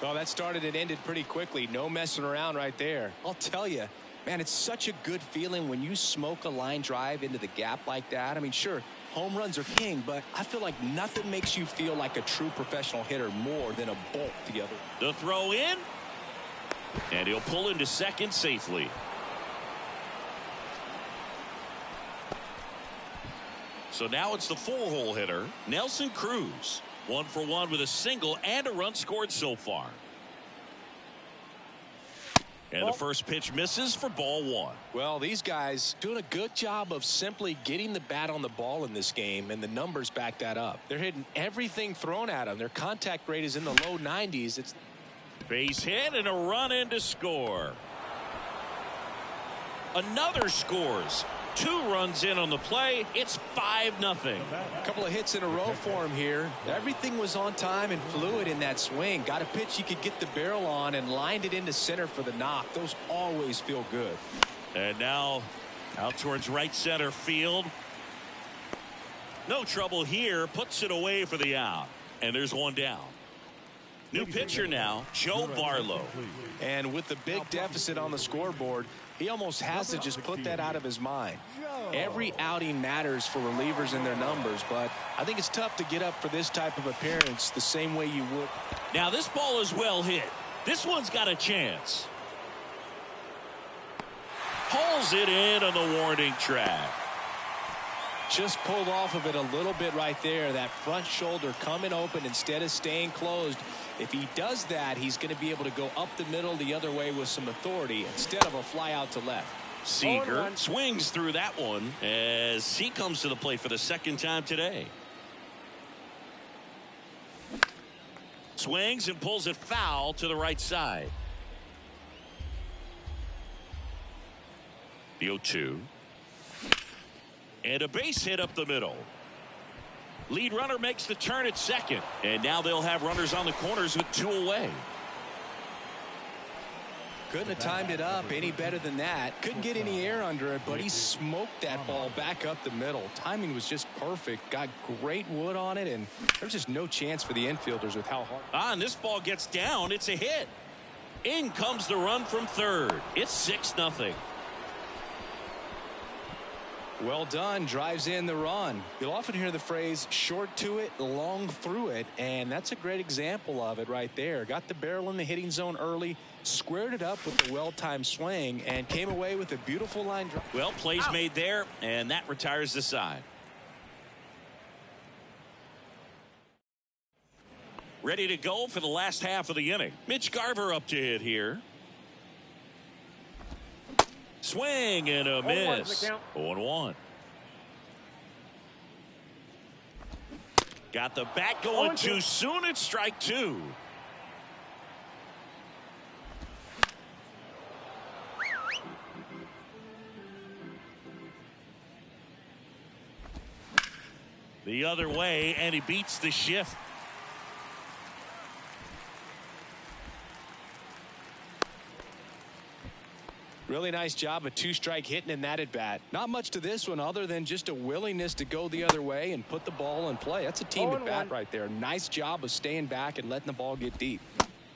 Speaker 4: Well, that started and ended pretty quickly. No messing around right there. I'll tell you, man, it's such a good feeling when you smoke a line drive into the gap like that. I mean, sure, home runs are king, but I feel like nothing makes you feel like a true professional hitter more than a bolt the other.
Speaker 2: The throw in, and he'll pull into second safely. So now it's the 4-hole hitter, Nelson Cruz. 1 for 1 with a single and a run scored so far. And the first pitch misses for ball 1.
Speaker 4: Well, these guys doing a good job of simply getting the bat on the ball in this game, and the numbers back that up. They're hitting everything thrown at them. Their contact rate is in the low 90s. It's
Speaker 2: base hit and a run in to score. Another scores. 2 runs in on the play. It's 5-0.
Speaker 4: a couple of hits in a row for him here. Everything was on time and fluid in that swing. Got a pitch you could get the barrel on and lined it into center for the knock. Those always feel good.
Speaker 2: And now out towards right center field. No trouble here. Puts it away for the out. And there's one down. New pitcher now, Joe Barlow.
Speaker 4: And with the big deficit on the scoreboard, he almost has to just put that out of his mind. Every outing matters for relievers in their numbers, but I think it's tough to get up for this type of appearance the same way you would.
Speaker 2: Now this ball is well hit. This one's got a chance. Hauls it in on the warning track.
Speaker 4: Just pulled off of it a little bit right there. That front shoulder coming open instead of staying closed. If he does that, he's going to be able to go up the middle the other way with some authority instead of a fly out to left.
Speaker 2: Seager swings through that one as he comes to the plate for the second time today. Swings and pulls it foul to the right side. The 0-2. And a base hit up the middle. Lead runner makes the turn at second. And now they'll have runners on the corners with 2 away.
Speaker 4: Couldn't have timed it up any better than that. Couldn't get any air under it, but he smoked that ball back up the middle. Timing was just perfect. Got great wood on it, and there's just no chance for the infielders with how hard.
Speaker 2: And this ball gets down. It's a hit. In comes the run from third. It's 6-0.
Speaker 4: Well done. Drives in the run. You'll often hear the phrase short to it, long through it, and that's a great example of it right there. Got the barrel in the hitting zone early, squared it up with a well-timed swing, and came away with a beautiful line drive.
Speaker 2: Well, plays made there, and that retires the side. Ready to go for the last half of the inning. Mitch Garver up to hit here. Swing and a miss. 0-1. Got the bat going too soon. It's strike 2. The other way, and he beats the shift.
Speaker 4: Really nice job of 2-strike hitting in that at bat. Not much to this one other than just a willingness to go the other way and put the ball in play. That's a team at bat right there. Nice job of staying back and letting the ball get deep.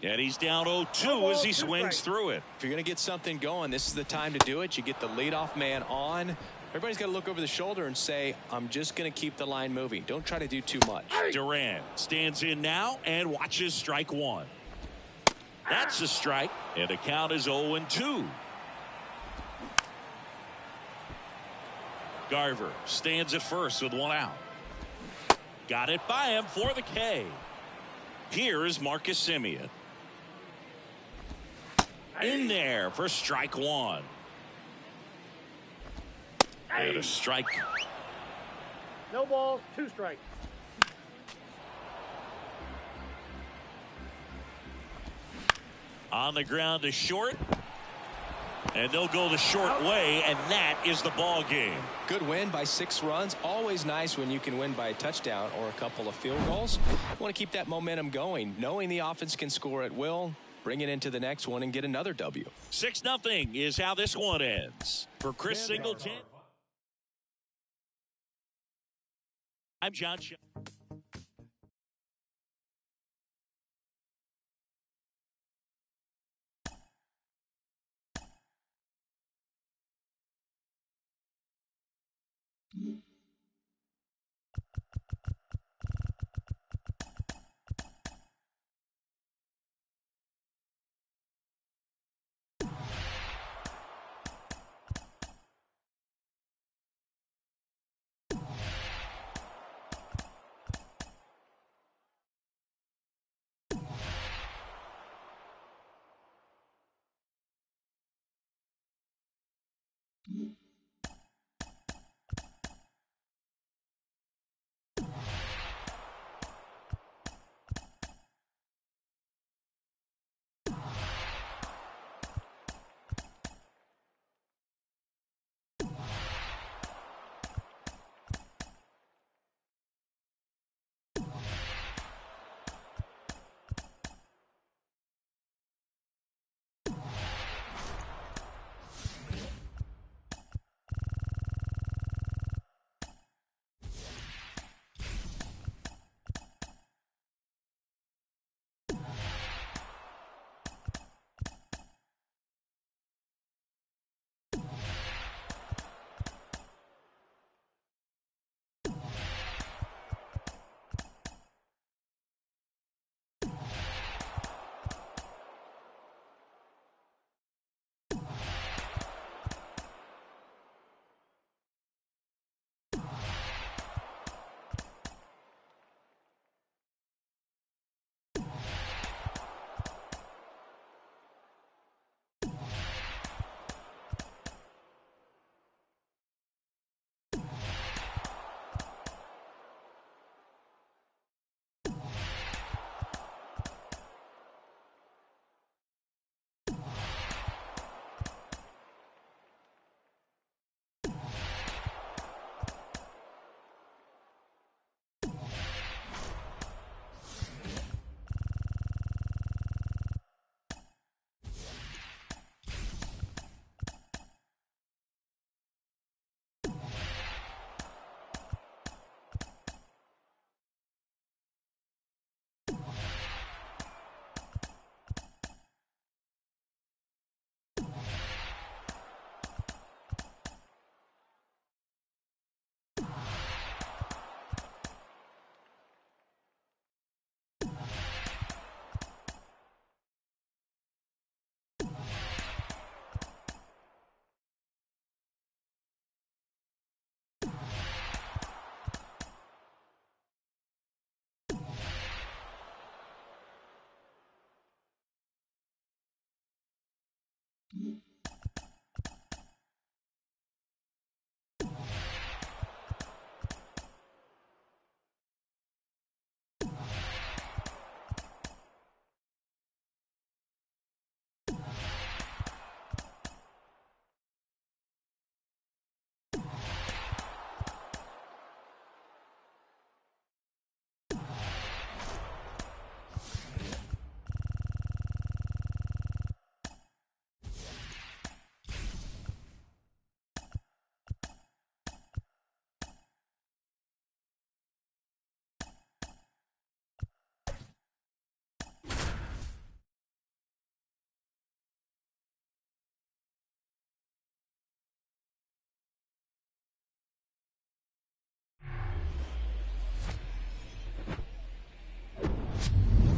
Speaker 2: And he's down 0-2 as he swings through it.
Speaker 4: If you're going to get something going, this is the time to do it. You get the leadoff man on. Everybody's got to look over the shoulder and say, I'm just going to keep the line moving. Don't try to do too much.
Speaker 2: Duran stands in now and watches strike 1. That's a strike, and the count is 0-2. Garver stands at first with 1 out. Got it by him for the K. Here is Marcus Semien. In there for strike 1. And a strike.
Speaker 5: No balls, 2 strikes.
Speaker 2: On the ground to short. And they'll go the short way, and that is the ball game.
Speaker 4: Good win by 6 runs. Always nice when you can win by a touchdown or a couple of field goals. You want to keep that momentum going, knowing the offense can score at will, bring it into the next one and get another W.
Speaker 2: 6-0 is how this one ends. For Chris Singleton, I'm John.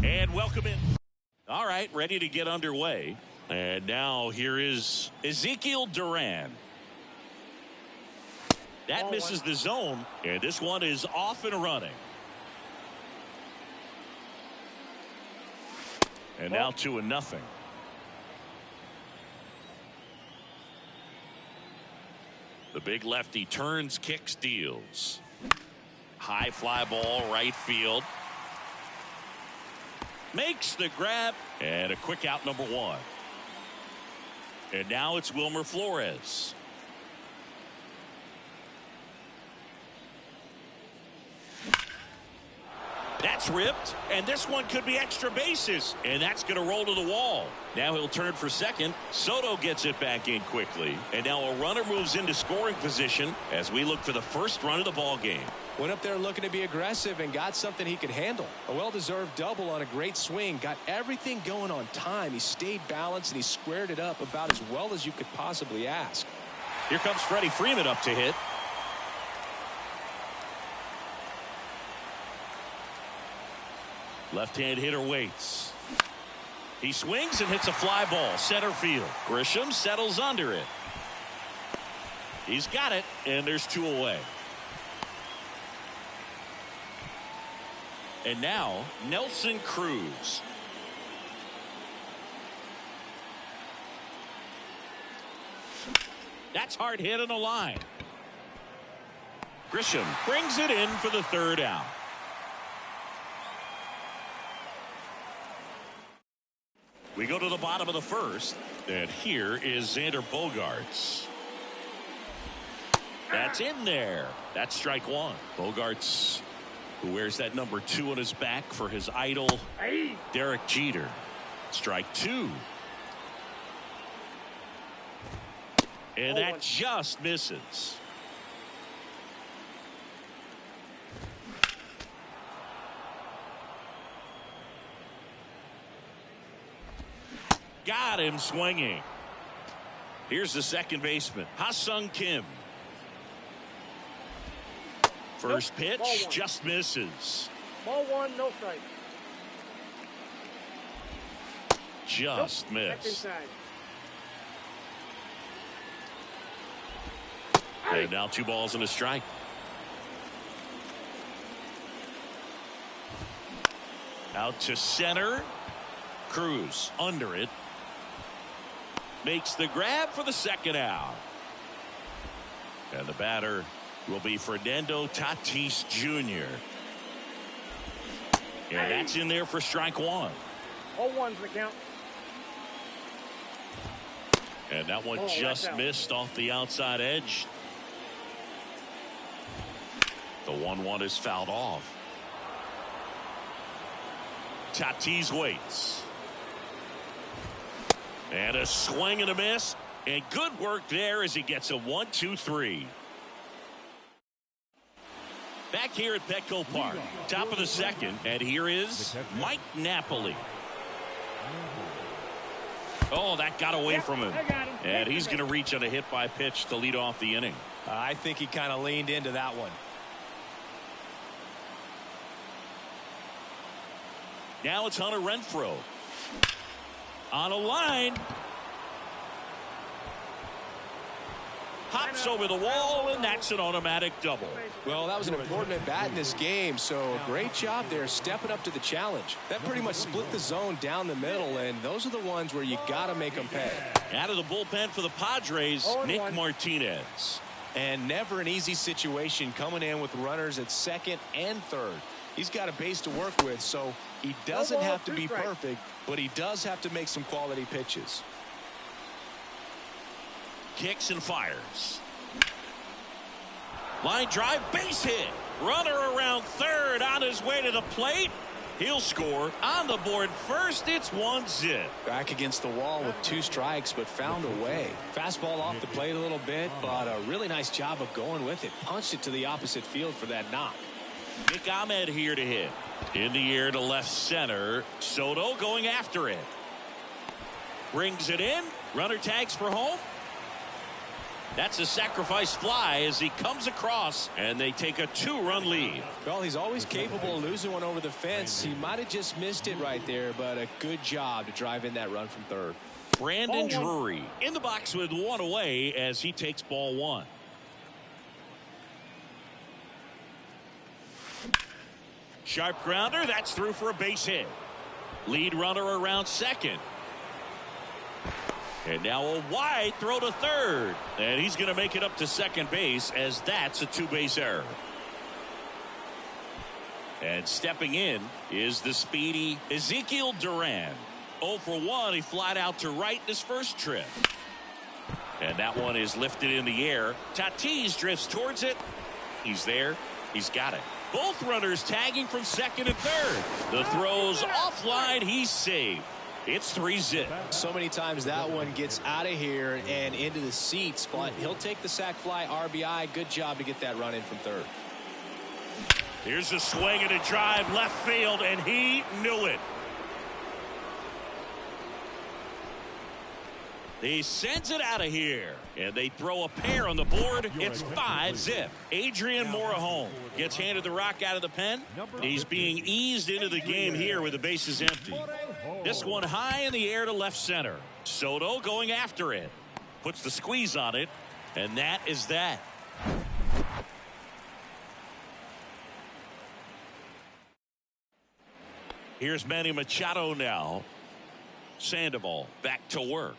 Speaker 2: And welcome in. All right, ready to get underway. And now here is Ezekiel Duran. That misses the zone, and this one is off and running. And now 2-0. The big lefty turns, kicks, deals. High fly ball, right field. Makes the grab, and a quick out, number one. And now it's Wilmer Flores. That's ripped, and this one could be extra bases, and that's going to roll to the wall. Now he'll turn for second. Soto gets it back in quickly, and now a runner moves into scoring position as we look for the first run of the ball game.
Speaker 4: Went up there looking to be aggressive and got something he could handle. A well-deserved double on a great swing. Got everything going on time. He stayed balanced, and he squared it up about as well as you could possibly ask.
Speaker 2: Here comes Freddie Freeman up to hit. Left-hand hitter waits. He swings and hits a fly ball, center field. Grisham settles under it. He's got it, and there's two away. And now, Nelson Cruz. That's hard hit on the line. Grisham brings it in for the third out. We go to the bottom of the first, and here is Xander Bogaerts. That's in there. That's strike one. Bogaerts, who wears that number 2 on his back for his idol, Derek Jeter. Strike two. And that just misses. Got him swinging. Here's the second baseman, Ha-Sung Kim. First pitch just misses.
Speaker 5: Ball one, no strike.
Speaker 2: Just missed. And now 2 balls and a strike. Out to center. Cruz under it. Makes the grab for the second out. And the batter will be Fernando Tatis Jr. And that's in there for strike one.
Speaker 5: 0-1's the count.
Speaker 2: And that one just missed off the outside edge. The 1-1 is fouled off. Tatis waits. And a swing and a miss. And good work there as he gets a 1-2-3. Back here at Petco Park, top of the second, and here is Mike Napoli. Oh, that got away from him. And he's going to reach on a hit by pitch to lead off the inning.
Speaker 4: I think he kind of leaned into that one.
Speaker 2: Now it's Hunter Renfroe. On a line. Hops over the wall, and that's an automatic double.
Speaker 4: Well, that was an important at bat in this game, so great job there stepping up to the challenge. That pretty much split the zone down the middle, and those are the ones where you got to make them pay.
Speaker 2: Out of the bullpen for the Padres, Nick Martinez.
Speaker 4: And never an easy situation coming in with runners at second and third. He's got a base to work with, so he doesn't have to be perfect, but he does have to make some quality pitches.
Speaker 2: Kicks and fires. Line drive, base hit. Runner around third on his way to the plate. He'll score on the board first. It's 1-0.
Speaker 4: Back against the wall with 2 strikes, but found a way. Fastball off the plate a little bit, but a really nice job of going with it. Punched it to the opposite field for that knock.
Speaker 2: Nick Ahmed here to hit. In the air to left center. Soto going after it. Brings it in. Runner tags for home. That's a sacrifice fly as he comes across, and they take a 2-run lead.
Speaker 4: Well, he's always capable of losing one over the fence. He might have just missed it right there, but a good job to drive in that run from third.
Speaker 2: Brandon Drury in the box with 1 away as he takes ball 1. Sharp grounder, that's through for a base hit. Lead runner around second. And now a wide throw to third. And he's going to make it up to second base as that's a two-base error. And stepping in is the speedy Ezekiel Duran. 0 for 1. He flied out to right in his first trip. And that one is lifted in the air. Tatis drifts towards it. He's there. He's got it. Both runners tagging from second and third. The throw's offline. He's saved. It's 3-zip.
Speaker 4: So many times that one gets out of here and into the seats, but he'll take the sac fly RBI. Good job to get that run in from third.
Speaker 2: Here's a swing and a drive left field, and he knew it. He sends it out of here, and they throw a pair on the board. It's 5-zip. Adrian Morejon gets handed the rock out of the pen. He's being eased into the game here with the bases empty. This one high in the air to left center. Soto going after it. Puts the squeeze on it, and that is that. Here's Manny Machado now. Sandoval back to work.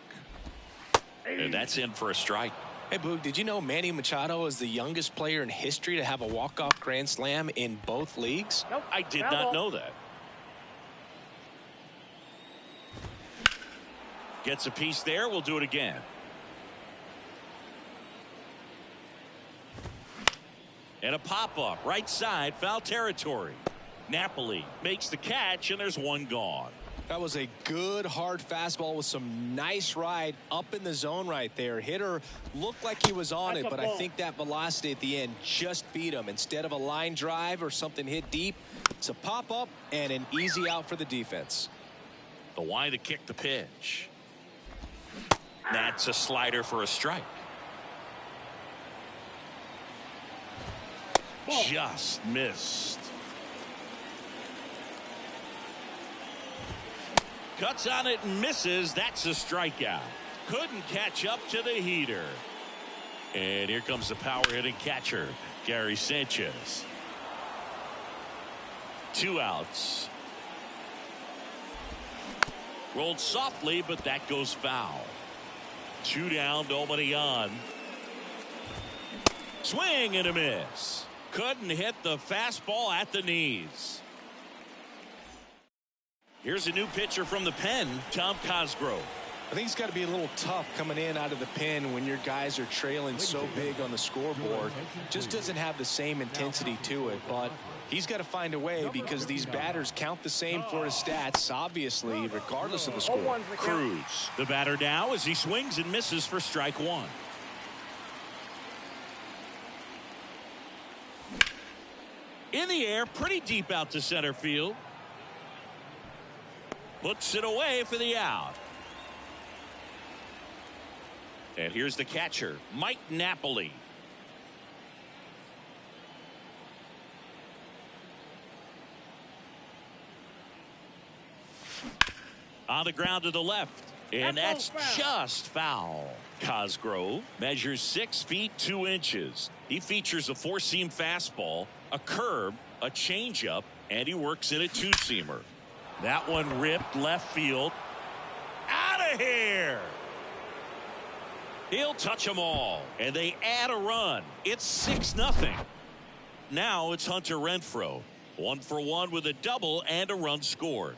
Speaker 2: And that's in for a strike.
Speaker 4: Hey, Boog, did you know Manny Machado is the youngest player in history to have a walk-off grand slam in both leagues?
Speaker 5: Nope.
Speaker 2: I did not know that. Gets a piece there. We'll do it again. And a pop-up right side, foul territory. Napoli makes the catch, and there's one gone.
Speaker 4: That was a good hard fastball with some nice ride up in the zone right there. Hitter looked like he was on it, but I think that velocity at the end just beat him. Instead of a line drive or something hit deep, it's a pop-up and an easy out for the defense.
Speaker 2: The wide to kick the pitch. That's a slider for a strike. Just missed. Cuts on it and misses. That's a strikeout. Couldn't catch up to the heater. And here comes the power hitting catcher, Gary Sanchez. 2 outs. Rolled softly, but that goes foul. 2 down, nobody on. Swing and a miss. Couldn't hit the fastball at the knees. Here's a new pitcher from the pen, Tom Cosgrove.
Speaker 4: I think it's got to be a little tough coming in out of the pen when your guys are trailing so big on the scoreboard. Just doesn't have the same intensity to it, but he's got to find a way because these batters count the same for his stats, obviously, regardless of the score.
Speaker 2: Cruz, the batter now as he swings and misses for strike 1. In the air, pretty deep out to center field. Puts it away for the out. And here's the catcher, Mike Napoli. On the ground to the left. And that's just foul. Cosgrove measures 6 feet 2 inches. He features a 4-seam fastball, a curve, a changeup, and he works in a 2-seamer. That one ripped left field. Out of here. He'll touch them all. And they add a run. It's 6-0. Now it's Hunter Renfroe. 1 for 1 with a double and a run scored.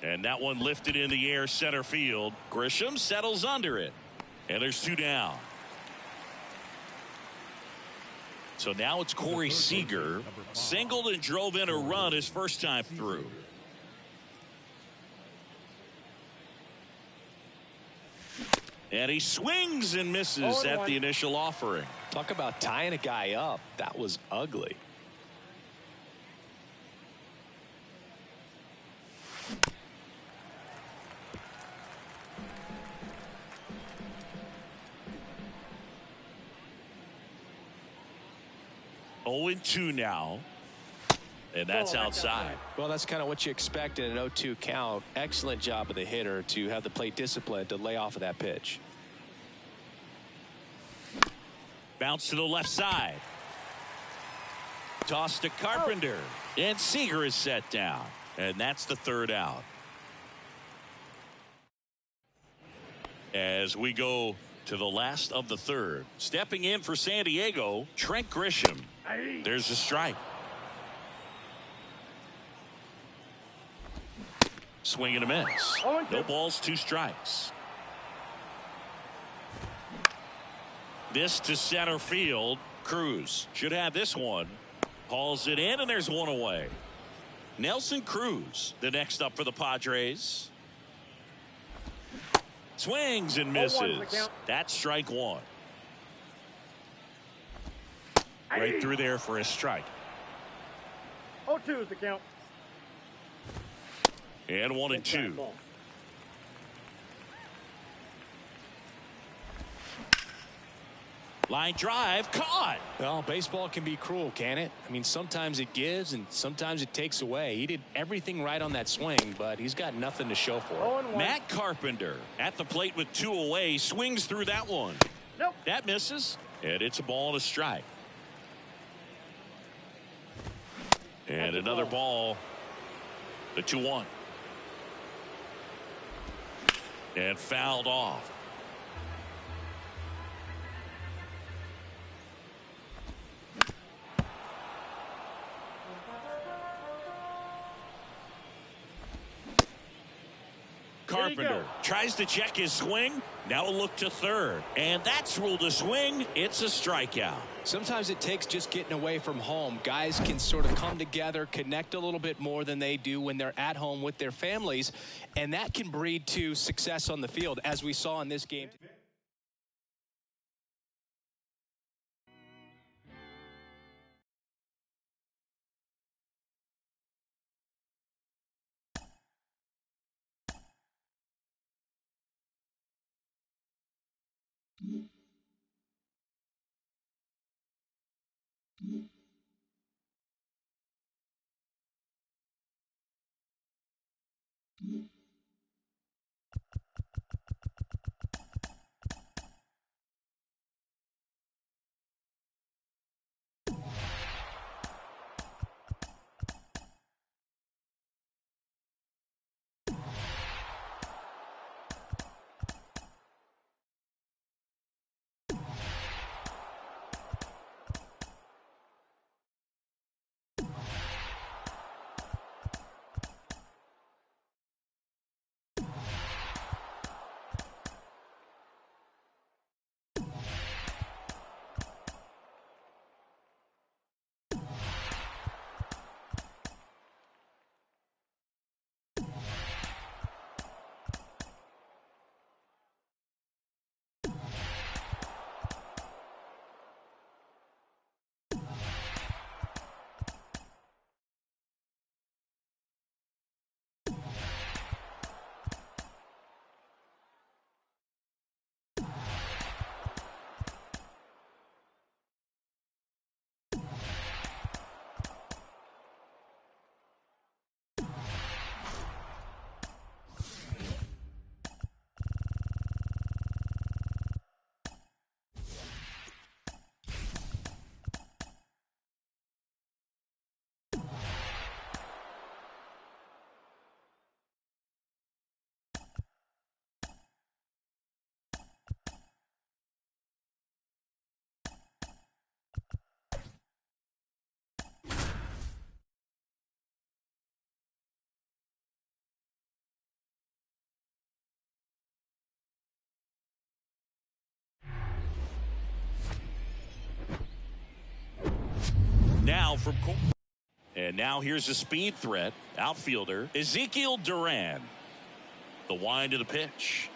Speaker 2: And that one lifted in the air center field. Grisham settles under it. And there's 2 down. So now it's Corey Seager. Singled and drove in a run his first time through. And he swings and misses at the initial offering.
Speaker 4: Talk about tying a guy up. That was ugly.
Speaker 2: Oh, 2 now. And that's outside.
Speaker 4: Well, that's kind of what you expect in an 0-2 count. Excellent job of the hitter to have the plate discipline to lay off of that pitch.
Speaker 2: Bounce to the left side. Toss to Carpenter. And Seager is set down. And that's the third out. As we go to the last of the third, stepping in for San Diego, Trent Grisham. There's a strike. Swing and a miss. No balls, 2 strikes. This to center field. Cruz should have this one. Hauls it in, and there's one away. Nelson Cruz, the next up for the Padres. Swings and misses. That's strike 1. Right through there for a strike.
Speaker 5: 0-2 is the count.
Speaker 2: And 1-2. Line drive, caught.
Speaker 4: Well, baseball can be cruel, can it? I mean, sometimes it gives and sometimes it takes away. He did everything right on that swing, but he's got nothing to show for it.
Speaker 2: Matt Carpenter at the plate with 2 away, swings through that one.
Speaker 5: Nope.
Speaker 2: That misses, and it's a ball and a strike. And another ball. The 2-1. And fouled off. Carpenter tries to check his swing. Now a look to third. And that's ruled a swing. It's a strikeout.
Speaker 4: Sometimes it takes just getting away from home. Guys can sort of come together, connect a little bit more than they do when they're at home with their families. And that can breed to success on the field, as we saw in this game.
Speaker 2: Now from and now here's a speed threat. Outfielder Ezekiel Duran. The wind of the pitch.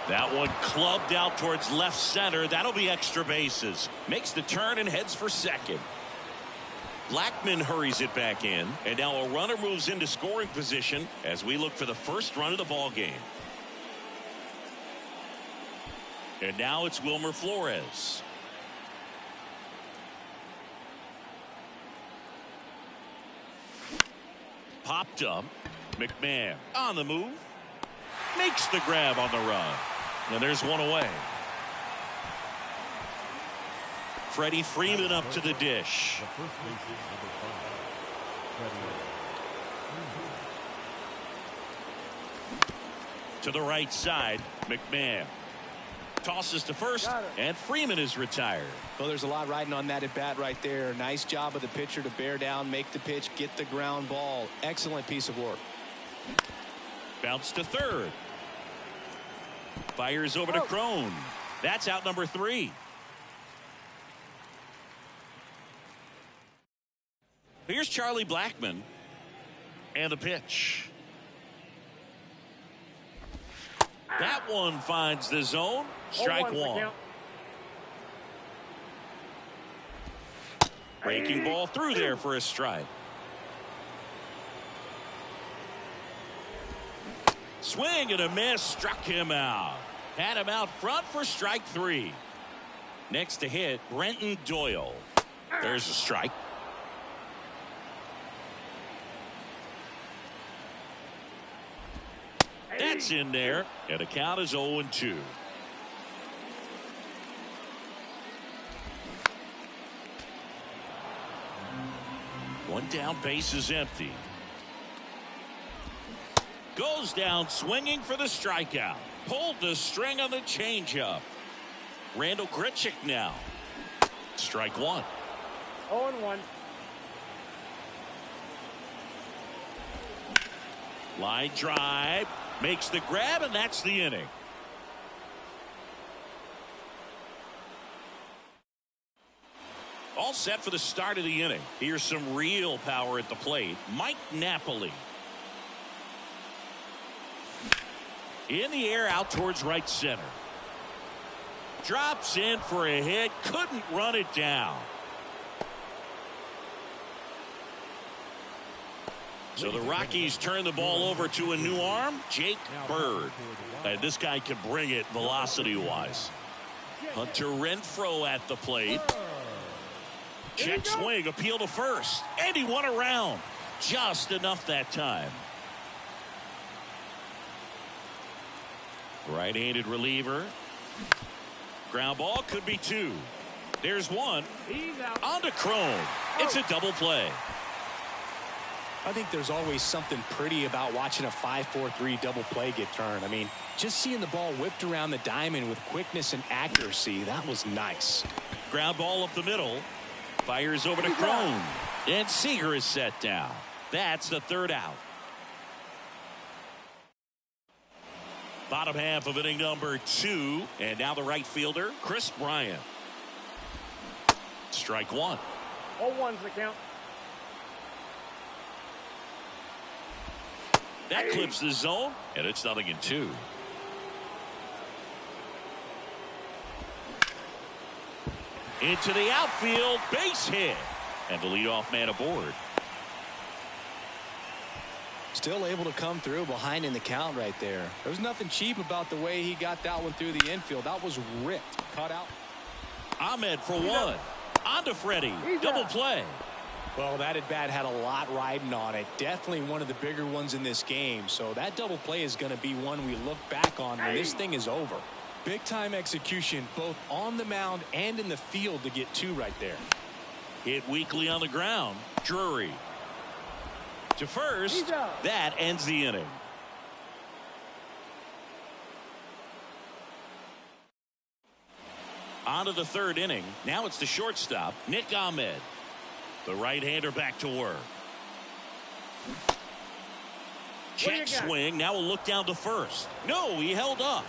Speaker 2: That one clubbed out towards left center. That'll be extra bases. Makes the turn and heads for second. Blackman hurries it back in, and now a runner moves into scoring position as we look for the first run of the ball game. And now it's Wilmer Flores. Popped up. McMahon on the move. Makes the grab on the run. And there's one away. Freddie Freeman up to the dish. To the right side, McMahon tosses to first, and Freeman is retired.
Speaker 4: Well, there's a lot riding on that at bat right there. Nice job of the pitcher to bear down, make the pitch, get the ground ball. Excellent piece of work.
Speaker 2: Bounce to third. Fires over to Crone. That's out number 3. Here's Charlie Blackmon. And the pitch. That one finds the zone. Strike one. Breaking ball through there for a strike. Swing and a miss. Struck him out. Had him out front for strike 3. Next to hit, Brenton Doyle. There's a strike. That's in there, and the count is 0-2. One down, base is empty. Goes down swinging for the strikeout. Pulled the string on the changeup. Randall Grichuk now. Strike one.
Speaker 5: 0-1.
Speaker 2: Line drive. Makes the grab, and that's the inning. All set for the start of the inning. Here's some real power at the plate. Mike Napoli. In the air out towards right center. Drops in for a hit. Couldn't run it down. So the Rockies turn the ball over to a new arm, Jake Bird. And this guy can bring it velocity-wise. Hunter Renfroe at the plate. Check swing, appeal to first. And he won around. Just enough that time. Right-handed reliever. Ground ball could be 2. There's 1. On to Crone. It's a double play.
Speaker 4: I think there's always something pretty about watching a 5-4-3 double play get turned. I mean, just seeing the ball whipped around the diamond with quickness and accuracy, that was nice.
Speaker 2: Ground ball up the middle. Fires over to Crone. And Seager is set down. That's the third out. Bottom half of inning number 2. And now the right fielder, Chris Bryant. Strike one.
Speaker 5: 0-1's the count.
Speaker 2: That clips the zone, and it's 0-2. Into the outfield, base hit. And the leadoff man aboard.
Speaker 4: Still able to come through behind in the count right there. There's nothing cheap about the way he got that one through the infield. That was ripped. Cut out.
Speaker 2: Ahmed for 1. On to Freddie. Double play.
Speaker 4: Well, that at bat had a lot riding on it. Definitely one of the bigger ones in this game. So that double play is going to be one we look back on when this thing is over. Big time execution both on the mound and in the field to get 2 right there.
Speaker 2: Hit weakly on the ground. Drury to first. That ends the inning. On to the third inning. Now it's the shortstop, Nick Ahmed. The right-hander back to work. Check swing. Now we'll look down to first. No, he held up.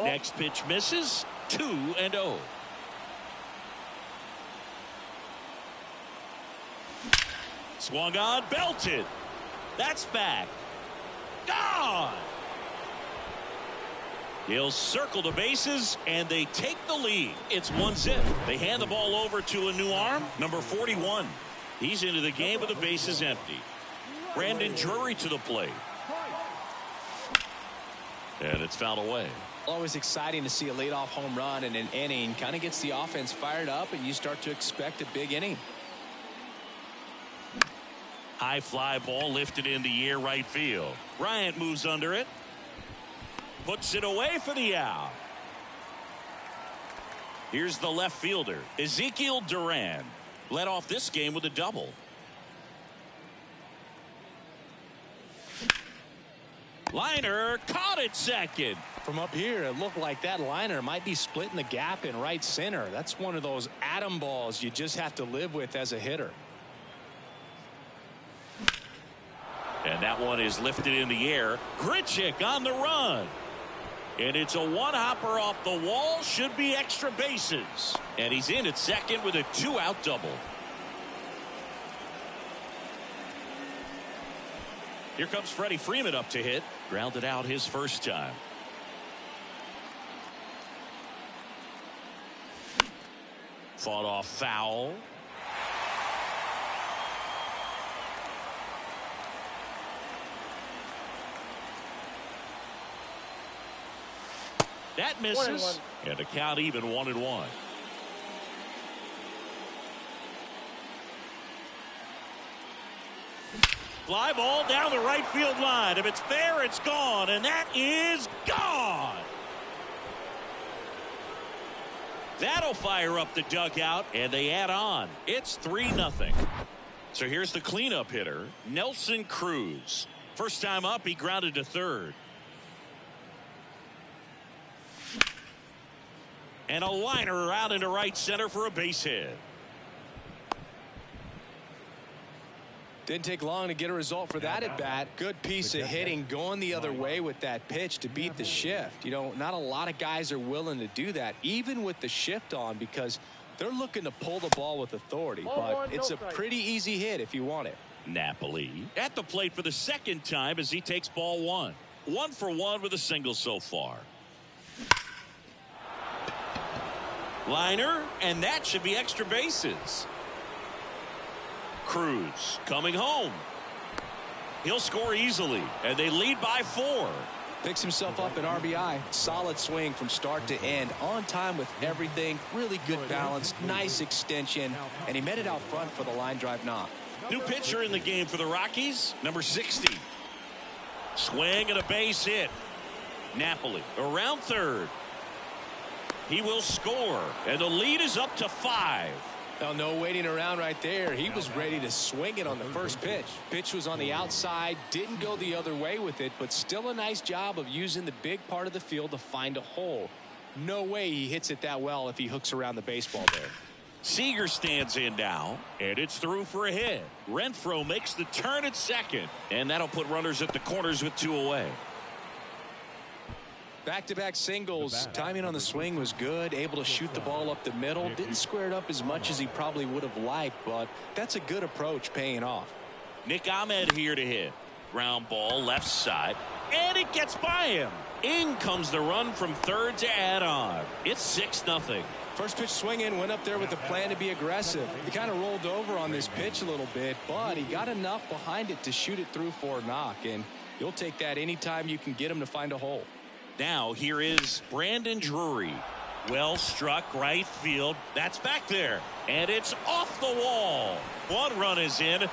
Speaker 2: Next pitch misses. 2-0. Swung on, belted. That's back. Gone. He'll circle the bases, and they take the lead. It's 1-0. They hand the ball over to a new arm, number 41. He's into the game with the bases empty. Brandon Drury to the plate. And it's fouled away.
Speaker 4: Always exciting to see a leadoff home run in an inning. Kind of gets the offense fired up, and you start to expect a big inning.
Speaker 2: High fly ball lifted in the air right field. Bryant moves under it. Puts it away for the out. Here's the left fielder, Ezekiel Duran. Led off this game with a double. Liner caught at second.
Speaker 4: From up here, it looked like that liner might be splitting the gap in right center. That's one of those atom balls you just have to live with as a hitter.
Speaker 2: And that one is lifted in the air. Grichuk on the run. And it's a one-hopper off the wall. Should be extra bases. And he's in at second with a 2-out double. Here comes Freddie Freeman up to hit. Grounded out his first time. Fought off foul. That misses. And the count even 1-1. Fly ball down the right field line. If it's there, it's gone. And that is gone. That'll fire up the dugout, and they add on. It's 3-0. So here's the cleanup hitter, Nelson Cruz. First time up, he grounded to third. And a liner out into right center for a base hit.
Speaker 4: Didn't take long to get a result for that at bat. Good piece of hitting going the other way with that pitch to beat the shift. You know, not a lot of guys are willing to do that, even with the shift on, because they're looking to pull the ball with authority. But it's a pretty easy hit if you want it.
Speaker 2: Napoli at the plate for the second time as he takes ball one. 1 for 1 with a single so far. Liner, and that should be extra bases. Cruz coming home. He'll score easily, and they lead by 4.
Speaker 4: Picks himself up an RBI. Solid swing from start to end. On time with everything. Really good balance. Nice extension. And he met it out front for the line drive knock.
Speaker 2: New pitcher in the game for the Rockies, number 60. Swing and a base hit. Napoli around third. He will score, and the lead is up to 5.
Speaker 4: Well, no waiting around right there. He was ready to swing it on the first pitch. Pitch was on the outside, didn't go the other way with it, but still a nice job of using the big part of the field to find a hole. No way he hits it that well if he hooks around the baseball there.
Speaker 2: Seager stands in now, and it's through for a hit. Renfroe makes the turn at second, and that'll put runners at the corners with 2 away.
Speaker 4: Back-to-back singles. Timing on the swing was good. Able to shoot the ball up the middle. Didn't square it up as much as he probably would have liked, but that's a good approach paying off.
Speaker 2: Nick Ahmed here to hit. Ground ball left side, and it gets by him. In comes the run from third to add on. It's 6-0.
Speaker 4: First pitch swinging, went up there with a plan to be aggressive. He kind of rolled over on this pitch a little bit, but he got enough behind it to shoot it through for a knock, and you'll take that anytime you can get him to find a hole.
Speaker 2: Now here is Brandon Drury. Well struck right field. That's back there. And it's off the wall. 1 run is in.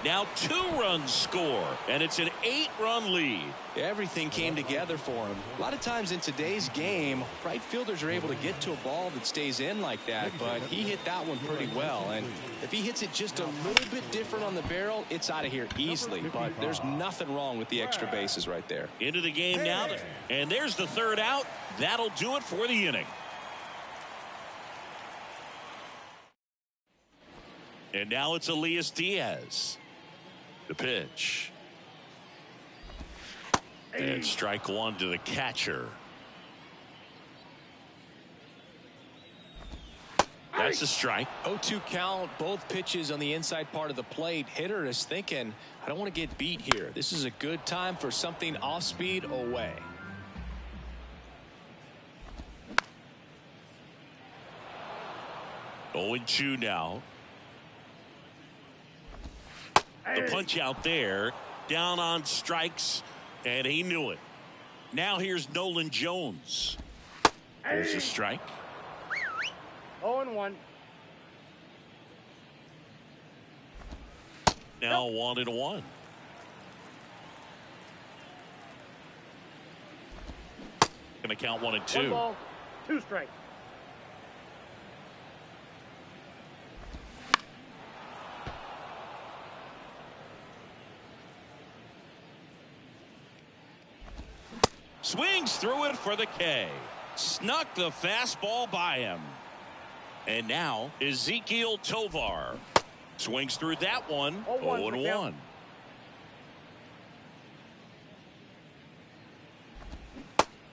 Speaker 2: Now 2 runs score. And it's an 8-run lead.
Speaker 4: Everything came together for him. A lot of times in today's game, right fielders are able to get to a ball that stays in like that, but he hit that one pretty well. And if he hits it just a little bit different on the barrel, it's out of here easily. But there's nothing wrong with the extra bases right there.
Speaker 2: Into the game now. And there's the 3rd out. That'll do it for the inning. And now it's Elias Diaz. The pitch. And strike 1 to the catcher. That's a strike.
Speaker 4: 0-2 count. Both pitches on the inside part of the plate. Hitter is thinking, I don't want to get beat here. This is a good time for something off speed away.
Speaker 2: Oh, 0-2 now. The punch out there, down on strikes, and he knew it. Now here's Nolan Jones. There's a strike.
Speaker 5: 0-1.
Speaker 2: Now 1-1. Gonna count 1 and 2.
Speaker 5: 1 ball, 2 strikes.
Speaker 2: Swings through it for the K. Snuck the fastball by him. And now Ezekiel Tovar swings through that one. 0-1.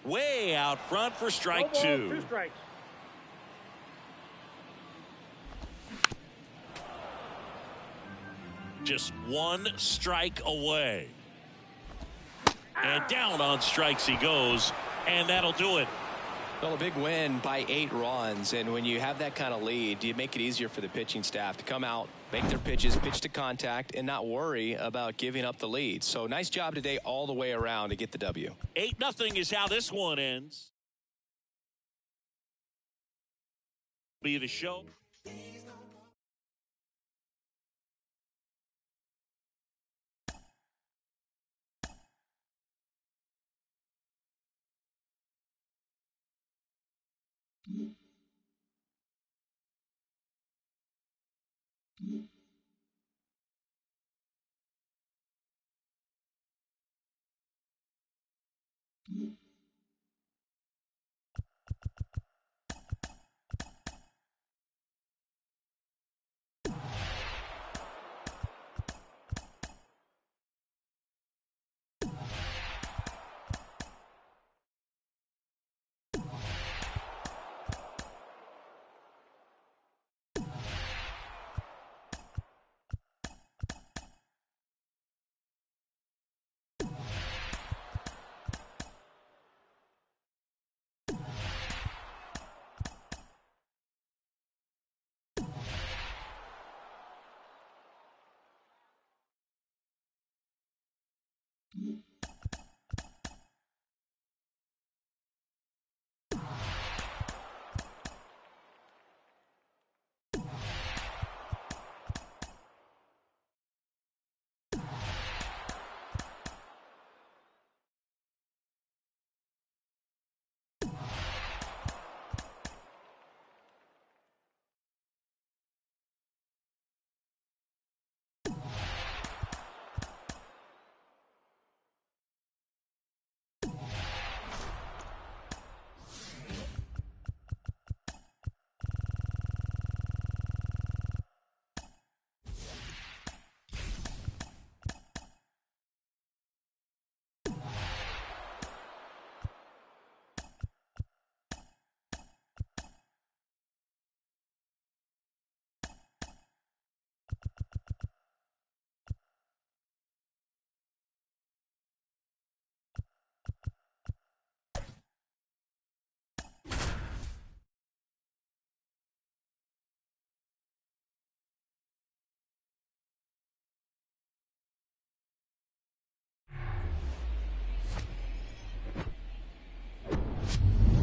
Speaker 2: Way out front for strike two.
Speaker 5: 2 strikes.
Speaker 2: Just 1 strike away. And down on strikes he goes, and that'll do it.
Speaker 4: Well, a big win by 8 runs, and when you have that kind of lead, you make it easier for the pitching staff to come out, make their pitches, pitch to contact, and not worry about giving up the lead. So nice job today all the way around to get the W.
Speaker 2: 8-0 is how this one ends. Be the show.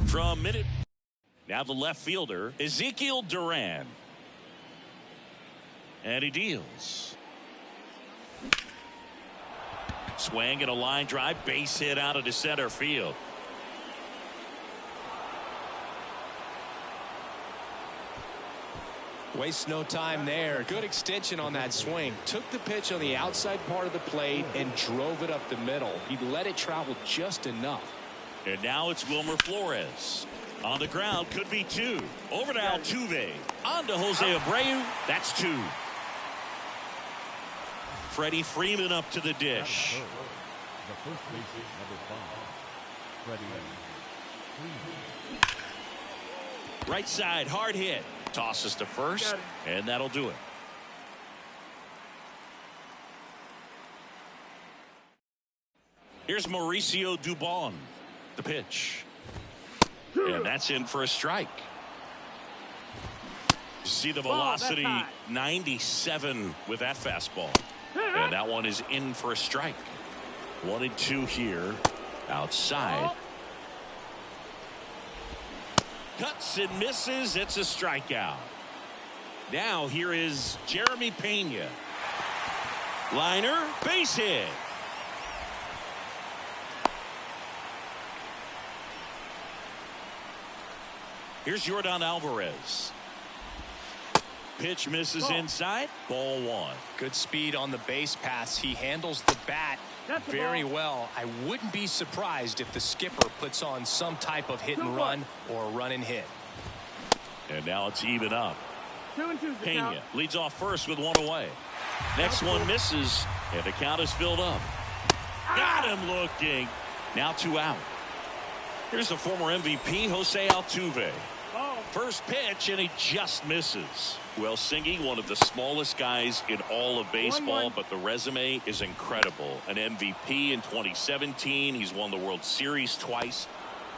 Speaker 2: From minute. Now the left fielder, Ezekiel Duran. And he deals. Swing and a line drive, base hit out into center field.
Speaker 4: Waste no time there. Good extension on that swing. Took the pitch on the outside part of the plate and drove it up the middle. He let it travel just enough.
Speaker 2: And now it's Wilmer Flores. On the ground, could be 2. Over to Altuve. On to Jose Abreu. That's 2. Freddie Freeman up to the dish.
Speaker 3: The first baseman, number 5, Freddie Freeman.
Speaker 2: Right side, hard hit. Tosses to first, and that'll do it. Here's Mauricio Dubon. The pitch. And that's in for a strike. You see the velocity, 97 with that fastball. And that one is in for a strike. 1-2 here. Outside. Cuts and misses. It's a strikeout. Now here is Jeremy Pena. Liner, base hit. Here's Yordan Alvarez. Pitch misses inside. Ball 1.
Speaker 4: Good speed on the base pass. He handles the bat very well. I wouldn't be surprised if the skipper puts on some type of hit and run or run and hit.
Speaker 2: And now it's even up.
Speaker 5: 2-2.
Speaker 2: Pena leads off first with 1 away. Next one misses, and the count is filled up. Got him looking. Now 2 out. Here's the former MVP, Jose Altuve. First pitch, and he just misses. Well, Singy, one of the smallest guys in all of baseball, but the resume is incredible. An MVP in 2017. He's won the World Series twice.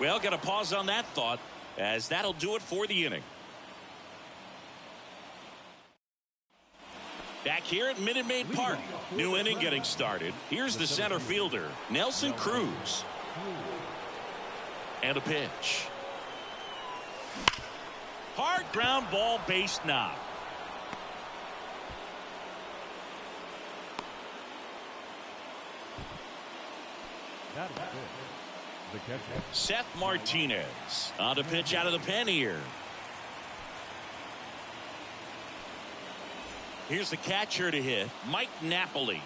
Speaker 2: Well, got to pause on that thought, as that'll do it for the inning. Back here at Minute Maid Park. New inning getting started. Here's the center fielder, Nelson Cruz. And a pitch. Hard ground ball, base knock.
Speaker 3: That is it. The catcher.
Speaker 2: Seth Martinez on the pitch out of the pen here. Here's the catcher to hit, Mike Napoli.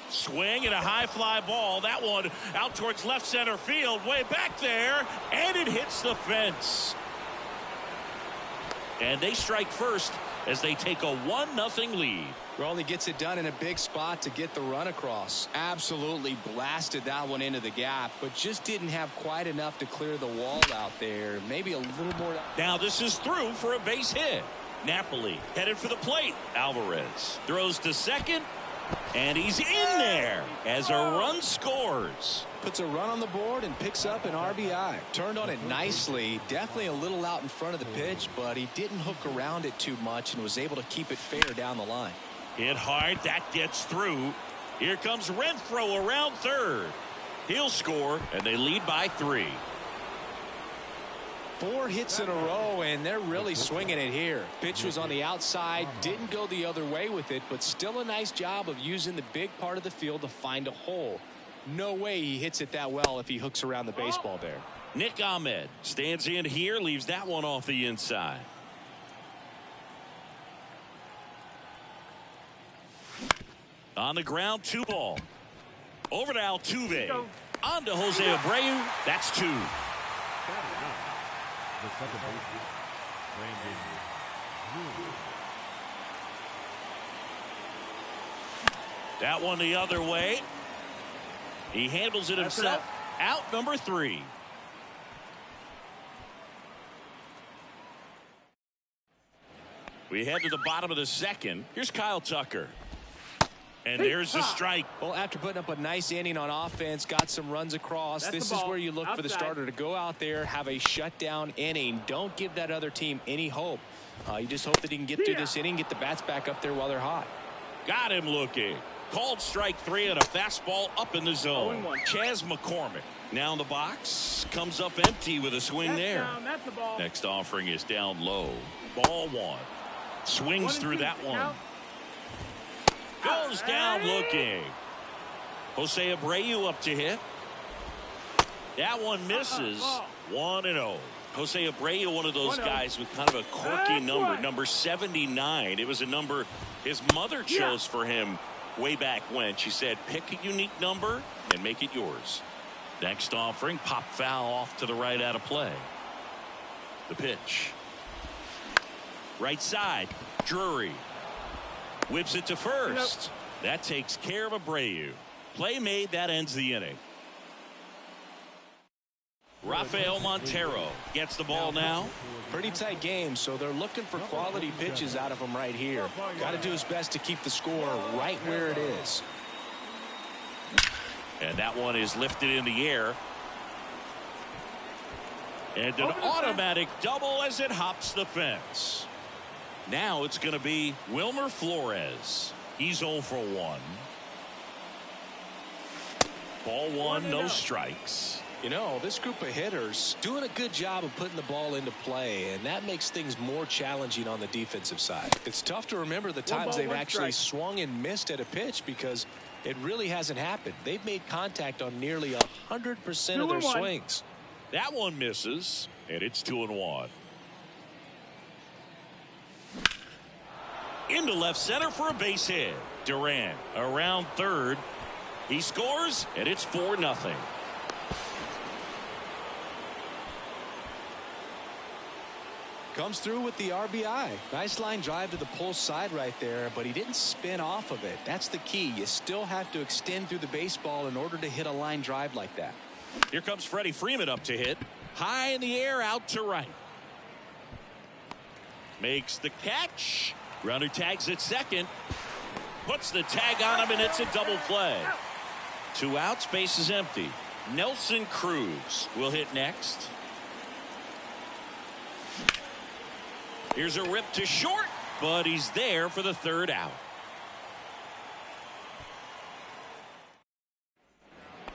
Speaker 2: Swing and a high fly ball. That one out towards left center field, way back there, and it hits the fence. And they strike first as they take a 1-0 lead.
Speaker 4: Raleigh gets it done in a big spot to get the run across. Absolutely blasted that one into the gap, but just didn't have quite enough to clear the wall out there. Maybe a little more.
Speaker 2: Now this is through for a base hit. Napoli headed for the plate. Alvarez throws to second, and he's in there as a run scores.
Speaker 4: Puts a run on the board and picks up an RBI. Turned on it nicely. Definitely a little out in front of the pitch, but he didn't hook around it too much and was able to keep it fair down the line.
Speaker 2: Hit hard. That gets through. Here comes Renfroe around third. He'll score, and they lead by 3.
Speaker 4: 4 hits in a row, and they're really swinging it here. Pitch was on the outside, didn't go the other way with it, but still a nice job of using the big part of the field to find a hole. No way he hits it that well if he hooks around the baseball there.
Speaker 2: Nick Ahmed stands in here, leaves that one off the inside. On the ground, 2 ball. Over to Altuve. On to Jose Abreu. That's 2.
Speaker 3: The second baseman, Brandon Wood.
Speaker 2: That one the other way. He handles it himself. Out number 3. We head to the bottom of the second. Here's Kyle Tucker. And there's the strike.
Speaker 4: Well, after putting up a nice inning on offense, got some runs across. This is where you look for the starter to go out there, have a shutdown inning. Don't give that other team any hope. You just hope that he can get through this inning, get the bats back up there while they're hot.
Speaker 2: Got him looking. Called strike 3 and a fastball up in the zone. Chas McCormick now in the box. Comes up empty with a swing there. Next offering is down low. Ball 1. Swings through that one. Goes down looking. Jose Abreu up to hit. That one misses. 1-0. Jose Abreu, one of those guys with kind of a quirky number. Number 79. It was a number his mother chose for him way back when. She said, pick a unique number and make it yours. Next offering, pop foul off to the right out of play. The pitch. Right side, Drury. Whips it to first. That takes care of Abreu. Play made. That ends the inning. Rafael Montero gets the ball now.
Speaker 4: Pretty tight game, so they're looking for quality pitches out of him right here. Got to do his best to keep the score right where it is.
Speaker 2: And that one is lifted in the air. And an automatic double as it hops the fence. Now it's going to be Wilmer Flores. He's 0 for 1. Ball 1, no strikes.
Speaker 4: You know, this group of hitters doing a good job of putting the ball into play, and that makes things more challenging on the defensive side. It's tough to remember the times they've actually swung and missed at a pitch because it really hasn't happened. They've made contact on nearly 100% of their swings.
Speaker 2: That one misses, and it's 2-1. Into left center for a base hit. Duran around third. He scores, and it's 4-0.
Speaker 4: Comes through with the RBI. Nice line drive to the pull side right there, but he didn't spin off of it. That's the key. You still have to extend through the baseball in order to hit a line drive like that.
Speaker 2: Here comes Freddie Freeman up to hit. High in the air, out to right. Makes the catch. Runner tags at second. Puts the tag on him, and it's a double play. 2 outs, base is empty. Nelson Cruz will hit next. Here's a rip to short, but he's there for the 3rd out.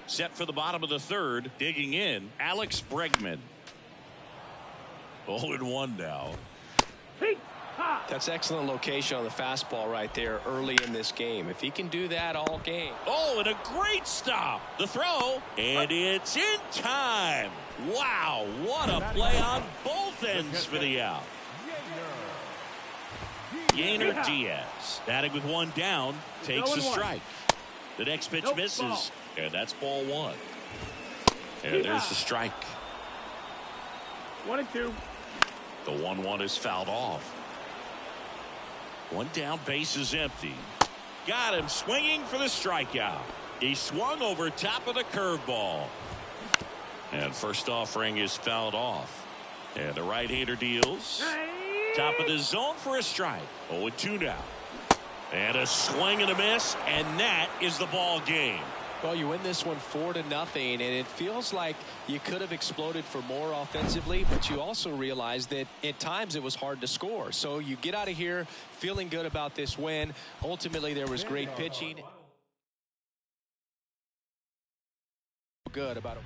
Speaker 2: Set for the bottom of the 3rd, digging in, Alex Bregman. 0-1 now.
Speaker 4: That's excellent location on the fastball right there early in this game. If he can do that all game.
Speaker 2: Oh, and a great stop. The throw, and it's in time. Wow, what a play on both ends for the out. Yainer Diaz batting with 1 down, takes a strike. The next pitch misses, and that's ball 1. And there's the strike.
Speaker 5: 1-2.
Speaker 2: The 1-1 is fouled off. 1 down, base is empty. Got him swinging for the strikeout. He swung over top of the curveball. And first offering is fouled off. And the right-hander deals. Top of the zone for a strike. 0-2 now. And a swing and a miss, and that is the ball game.
Speaker 4: Well, you win this one 4-0, and it feels like you could have exploded for more offensively, but you also realize that at times it was hard to score. So you get out of here feeling good about this win. Ultimately, there was great pitching. Good about it.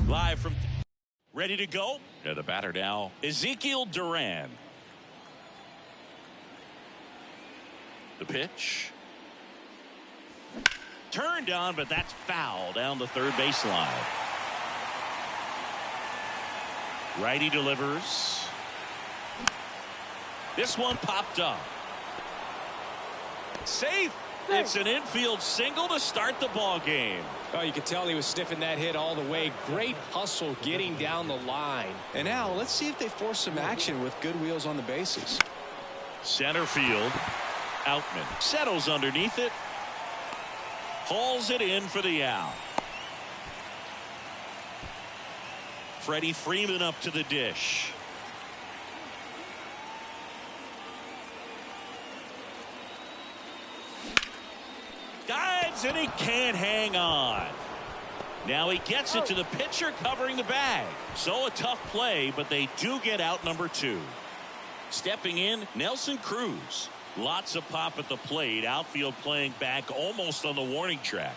Speaker 2: Live from ready to go. And the batter now, Ezekiel Duran. The pitch. Turned on, but that's foul down the third baseline. Righty delivers. This one popped up. Safe. It's an infield single to start the ball game.
Speaker 4: Oh, you could tell he was sniffing that hit all the way. Great hustle getting down the line. And now let's see if they force some action with good wheels on the bases.
Speaker 2: Center field. Outman settles underneath it. Hauls it in for the out. Freddie Freeman up to the dish. Dives and he can't hang on. Now he gets it to the pitcher covering the bag. So a tough play, but they do get out number 2. Stepping in, Nelson Cruz. Lots of pop at the plate. Outfield playing back almost on the warning track.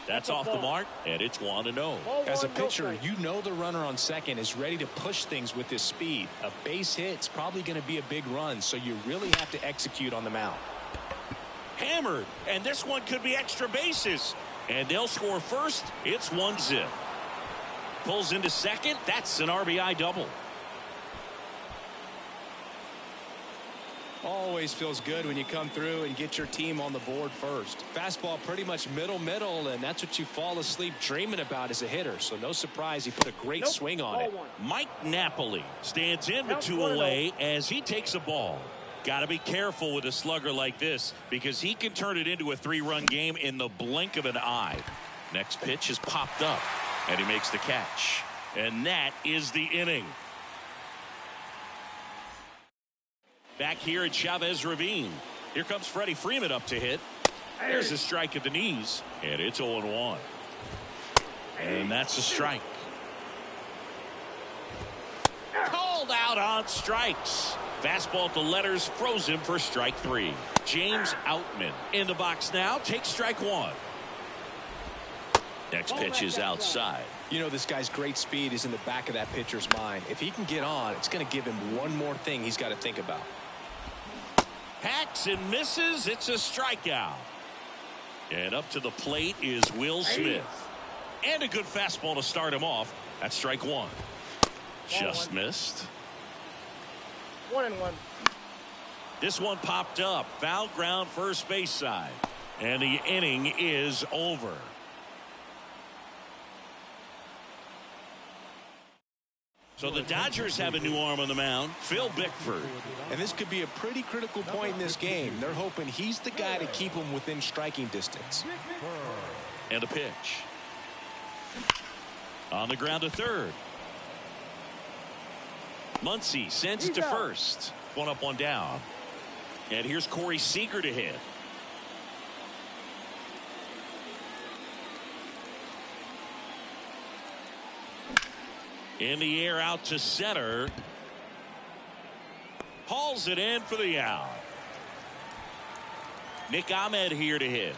Speaker 2: That's off the mark, and it's 1-0.
Speaker 4: As a pitcher, you know the runner on second is ready to push things with his speed. A base hit's probably going to be a big run, so you really have to execute on the mound.
Speaker 2: Hammered, and this one could be extra bases. And they'll score first. It's 1-0. Pulls into second. That's an RBI double.
Speaker 4: Always feels good when you come through and get your team on the board first. Fastball pretty much middle, and that's what you fall asleep dreaming about as a hitter. So no surprise he put a great swing on it.
Speaker 2: Mike Napoli stands in with 2 away as he takes a ball. Got to be careful with a slugger like this because he can turn it into a 3-run game in the blink of an eye. Next pitch is popped up, and he makes the catch. And that is the inning. Back here at Chavez Ravine. Here comes Freddie Freeman up to hit. There's a strike at the knees, and it's 0-1. And that's a strike. Called out on strikes. Fastball at the letters, froze him for strike 3. James Outman in the box now, takes strike 1. Next pitch is outside.
Speaker 4: You know this guy's great speed is in the back of that pitcher's mind. If he can get on, it's going to give him one more thing he's got to think about.
Speaker 2: Hacks and misses. It's a strikeout. And up to the plate is Will Smith. And a good fastball to start him off. That's strike 1. Just missed.
Speaker 5: 1-1.
Speaker 2: This one popped up. Foul ground first base side. And the inning is over. So the Dodgers have a new arm on the mound, Phil Bickford.
Speaker 4: And this could be a pretty critical point in this game. They're hoping he's the guy to keep them within striking distance.
Speaker 2: And a pitch. On the ground to third. Muncy sends to first. 1 up, 1 down. And here's Corey Seager to hit. In the air out to center. Hauls it in for the out. Nick Ahmed here to hit.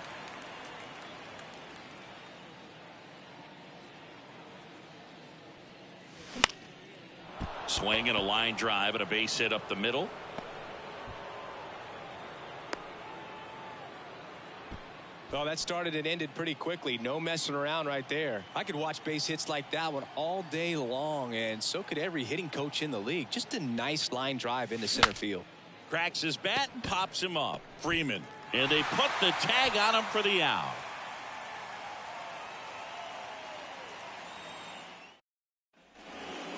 Speaker 2: Swing and a line drive and a base hit up the middle.
Speaker 4: Well, that started and ended pretty quickly. No messing around right there. I could watch base hits like that one all day long, and so could every hitting coach in the league. Just a nice line drive into center field.
Speaker 2: Cracks his bat and pops him up. Freeman. And they put the tag on him for the out.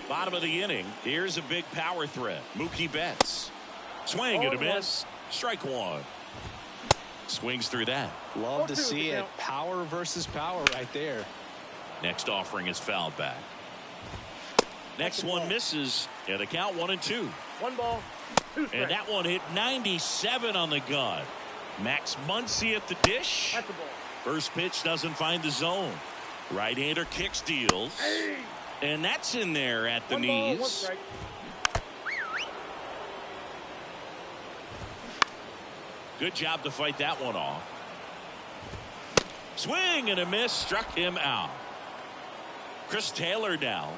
Speaker 2: Bottom of the inning. Here's a big power threat. Mookie Betts. Swing and a miss. Strike 1. Swings through that.
Speaker 4: Love to see it. Power versus power right there.
Speaker 2: Next offering is fouled back. Next one misses. And the count 1-2.
Speaker 5: 1 ball, 2 strikes.
Speaker 2: And that one hit 97 on the gun. Max Muncy at the dish.
Speaker 5: That's a ball.
Speaker 2: First pitch doesn't find the zone. Right-hander kicks, deals. And that's in there at the knees.
Speaker 5: 1 strike.
Speaker 2: Good job to fight that one off. Swing and a miss, struck him out. Chris Taylor now.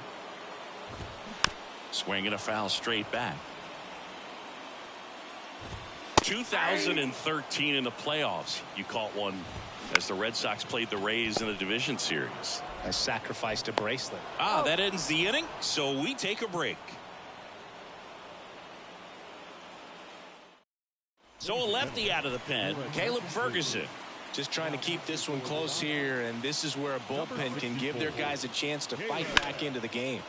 Speaker 2: Swing and a foul straight back. 2013 in the playoffs, you caught one as the Red Sox played the Rays in the division series.
Speaker 4: I sacrificed a bracelet.
Speaker 2: That ends the inning, so we take a break. So a lefty out of the pen, Caleb Ferguson.
Speaker 4: Just trying to keep this one close here, and this is where a bullpen can give their guys a chance to fight back into the game.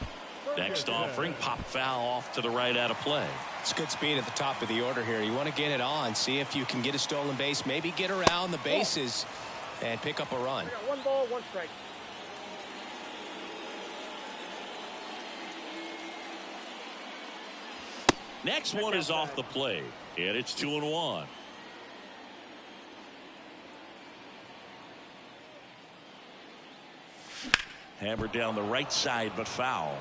Speaker 2: Next offering, pop foul off to the right out of play.
Speaker 4: It's good speed at the top of the order here. You want to get it on, see if you can get a stolen base, maybe get around the bases and pick up a run.
Speaker 5: I got 1 ball, 1 strike.
Speaker 2: Next one is off the plate, and it's 2-1. Hammered down the right side, but foul.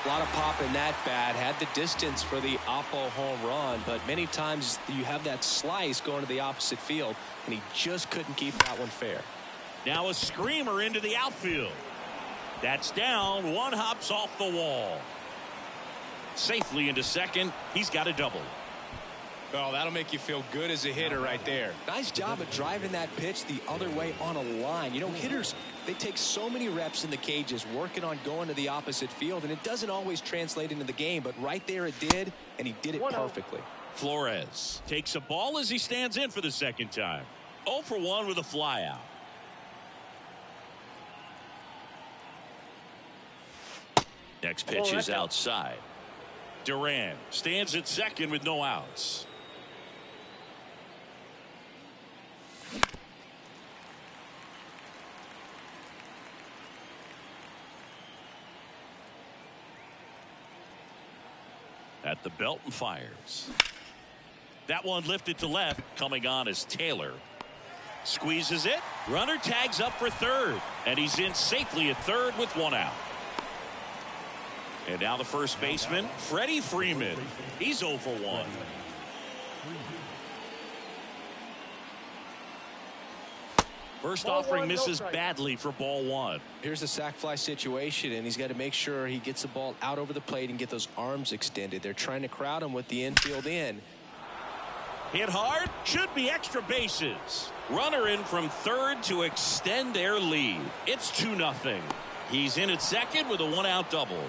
Speaker 4: A lot of pop in that bat. Had the distance for the Oppo home run, but many times you have that slice going to the opposite field, and he just couldn't keep that one fair.
Speaker 2: Now a screamer into the outfield. That's down. One hops off the wall. Safely into second. He's got a double.
Speaker 4: Oh, that'll make you feel good as a hitter right there. Nice job of driving that pitch the other way on a line. You know, hitters, they take so many reps in the cages working on going to the opposite field, and it doesn't always translate into the game, but right there it did, and he did it perfectly.
Speaker 2: Flores takes a ball as he stands in for the second time. 0 for 1 with a fly out. Next pitch is outside. Duran stands at second with no outs. At the belt and fires. That one lifted to left. Coming on is Taylor. Squeezes it. Runner tags up for third. And he's in safely at third with 1 out. And now the first baseman, Freddie Freeman. He's 0 for 1. First offering misses badly for ball 1.
Speaker 4: Here's the sac fly situation, and he's got to make sure he gets the ball out over the plate and get those arms extended. They're trying to crowd him with the infield in.
Speaker 2: Hit hard, should be extra bases. Runner in from third to extend their lead. It's 2-0. He's in at second with a 1-out double.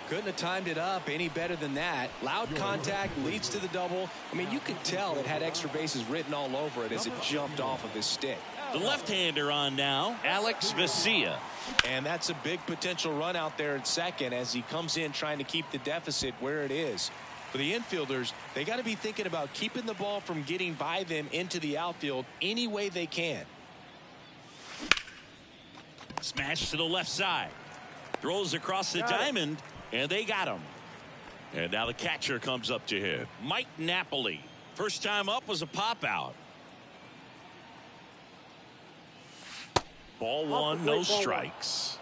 Speaker 4: Couldn't have timed it up any better than that. Loud contact leads to the double. I mean, you could tell it had extra bases written all over it as it jumped off of his stick.
Speaker 2: The left-hander on now, Alex Vesia.
Speaker 4: And that's a big potential run out there at second as he comes in trying to keep the deficit where it is. For the infielders, they got to be thinking about keeping the ball from getting by them into the outfield any way they can.
Speaker 2: Smash to the left side. Throws across the diamond. And they got him. And now the catcher comes up to him. Mike Napoli. First time up was a pop out. Ball 1, no strikes.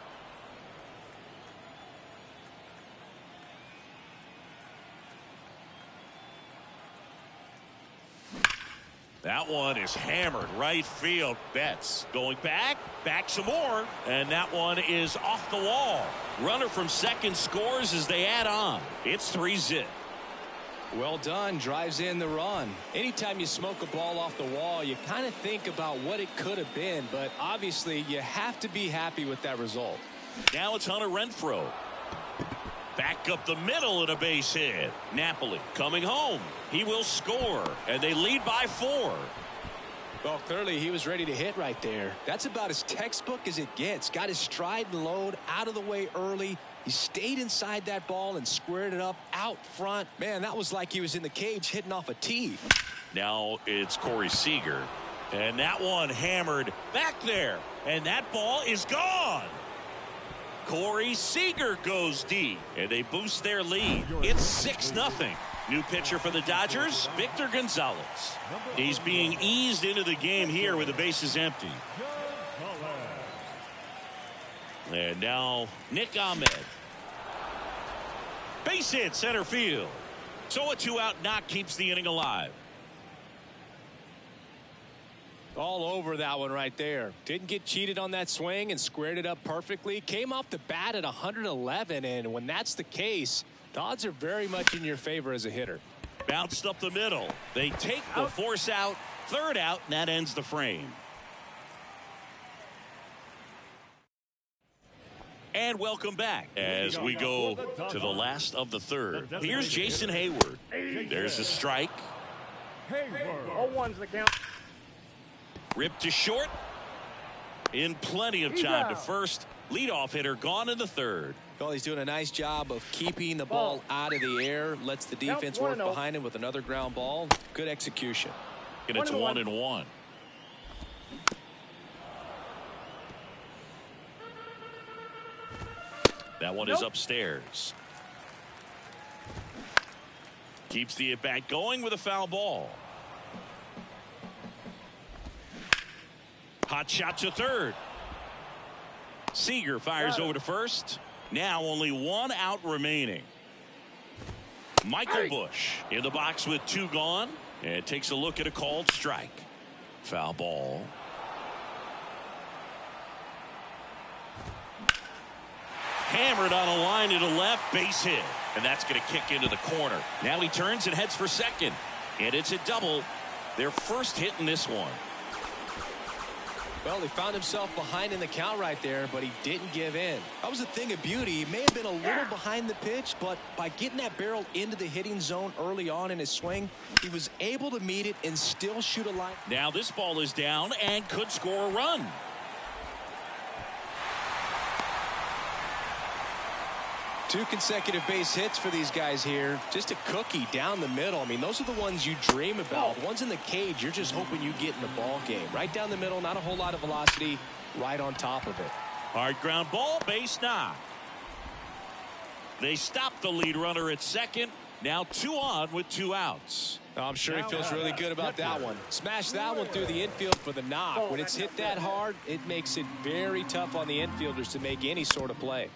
Speaker 2: That one is hammered right field. Betts going back some more, and that one is off the wall. Runner from second scores as they add on. It's 3-0.
Speaker 4: Well done, drives in the run. Anytime you smoke a ball off the wall, you kind of think about what it could have been, but obviously you have to be happy with that result.
Speaker 2: Now it's Hunter Renfroe. Back up the middle and a base hit. Napoli coming home. He will score, and they lead by 4.
Speaker 4: Well, clearly he was ready to hit right there. That's about as textbook as it gets. Got his stride and load out of the way early. He stayed inside that ball and squared it up out front. Man, that was like he was in the cage hitting off a tee.
Speaker 2: Now it's Corey Seager. And that one hammered back there. And that ball is gone. Corey Seager goes deep, and they boost their lead. It's 6-0. New pitcher for the Dodgers, Victor Gonzalez. He's being eased into the game here with the bases empty. And now Nick Ahmed. Base hit center field. So a 2-out knock keeps the inning alive.
Speaker 4: All over that one right there. Didn't get cheated on that swing and squared it up perfectly. Came off the bat at 111, and when that's the case, the odds are very much in your favor as a hitter.
Speaker 2: Bounced up the middle. They take the force out. Third out, and that ends the frame. And welcome back as we go to the last of the third. Here's Jason Hayward. There's a strike.
Speaker 5: 0-1's the count.
Speaker 2: Ripped to short. In plenty of time to first. Leadoff hitter gone in the third.
Speaker 4: Well, he's doing a nice job of keeping the ball out of the air. Lets the defense work behind him with another ground ball. Good execution.
Speaker 2: And it's 1-1. That one is upstairs. Keeps the at-bat going with a foul ball. Hot shot to third. Seager fires over to first. Now only 1 out remaining. Michael Busch in the box with 2 gone. And takes a look at a called strike. Foul ball. Hammered on a line to the left, base hit. And that's going to kick into the corner. Now he turns and heads for second. And it's a double. Their first hit in this one.
Speaker 4: Well, he found himself behind in the count right there, but he didn't give in. That was a thing of beauty. He may have been a little behind the pitch, but by getting that barrel into the hitting zone early on in his swing, he was able to meet it and still shoot a line.
Speaker 2: Now this ball is down and could score a run.
Speaker 4: Two consecutive base hits for these guys here. Just a cookie down the middle. I mean, those are the ones you dream about. The ones in the cage, you're just hoping you get in the ball game. Right down the middle, not a whole lot of velocity, right on top of it.
Speaker 2: Hard ground ball, base knock. They stop the lead runner at second. Now 2 on with 2 outs.
Speaker 4: I'm sure he feels really good about that one. Smash that one through the infield for the knock. When it's hit that hard, it makes it very tough on the infielders to make any sort of play.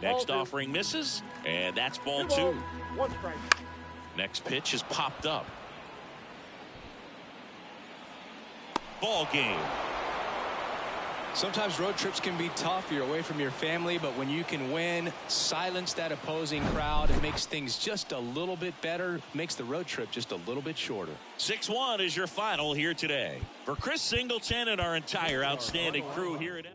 Speaker 2: Next offering misses, and that's ball 2.
Speaker 5: 1 strike.
Speaker 2: Next pitch is popped up. Ball game.
Speaker 4: Sometimes road trips can be tough. You're away from your family, but when you can win, silence that opposing crowd, it makes things just a little bit better, makes the road trip just a little bit shorter.
Speaker 2: 6-1 is your final here today. For Chris Singleton and our entire outstanding crew here at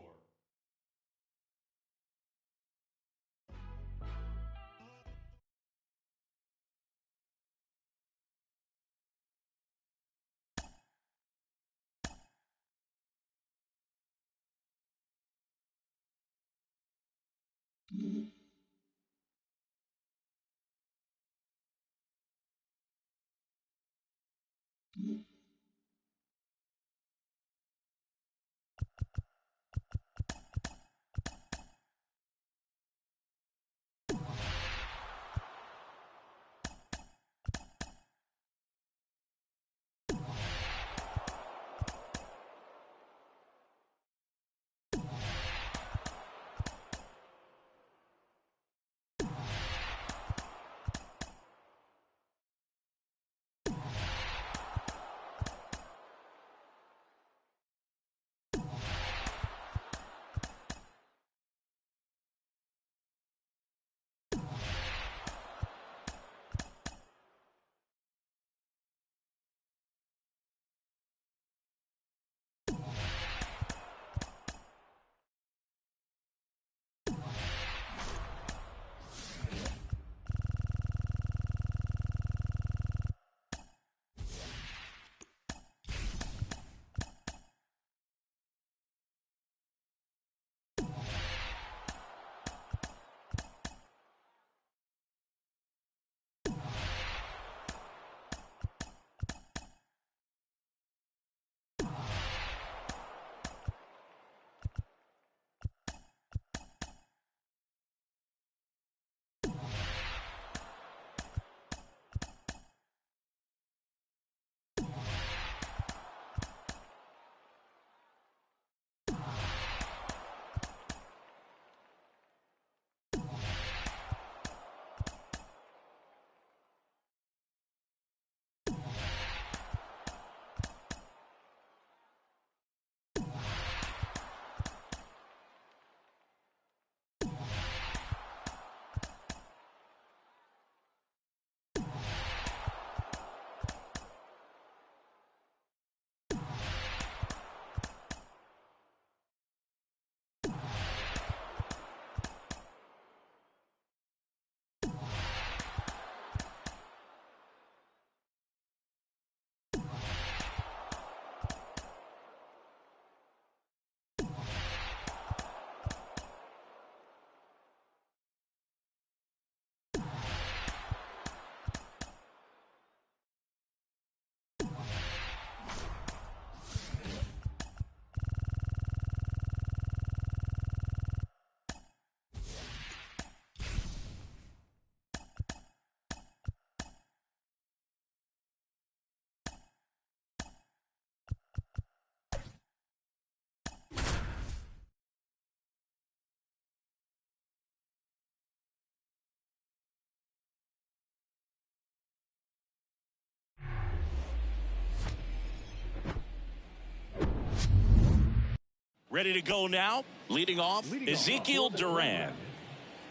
Speaker 2: Ready to go now. Leading off, Ezekiel Duran.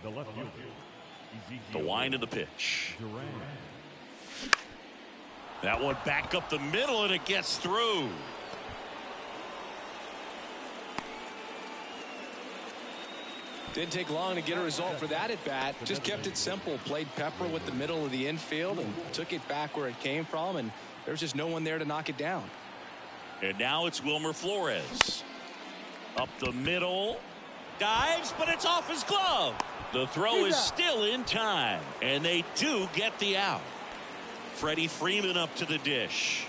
Speaker 3: The left fielder,
Speaker 2: The
Speaker 3: Ezekiel
Speaker 2: wind of the pitch.
Speaker 3: Duran.
Speaker 2: That one back up the middle, and it gets through.
Speaker 4: Didn't take long to get a result for that at bat. Just kept it simple. Played pepper with the middle of the infield and took it back where it came from, and there's just no one there to knock it down.
Speaker 2: And now it's Wilmer Flores. Up the middle. Dives, but it's off his glove. The throw is still in time, and they do get the out. Freddie Freeman up to the dish.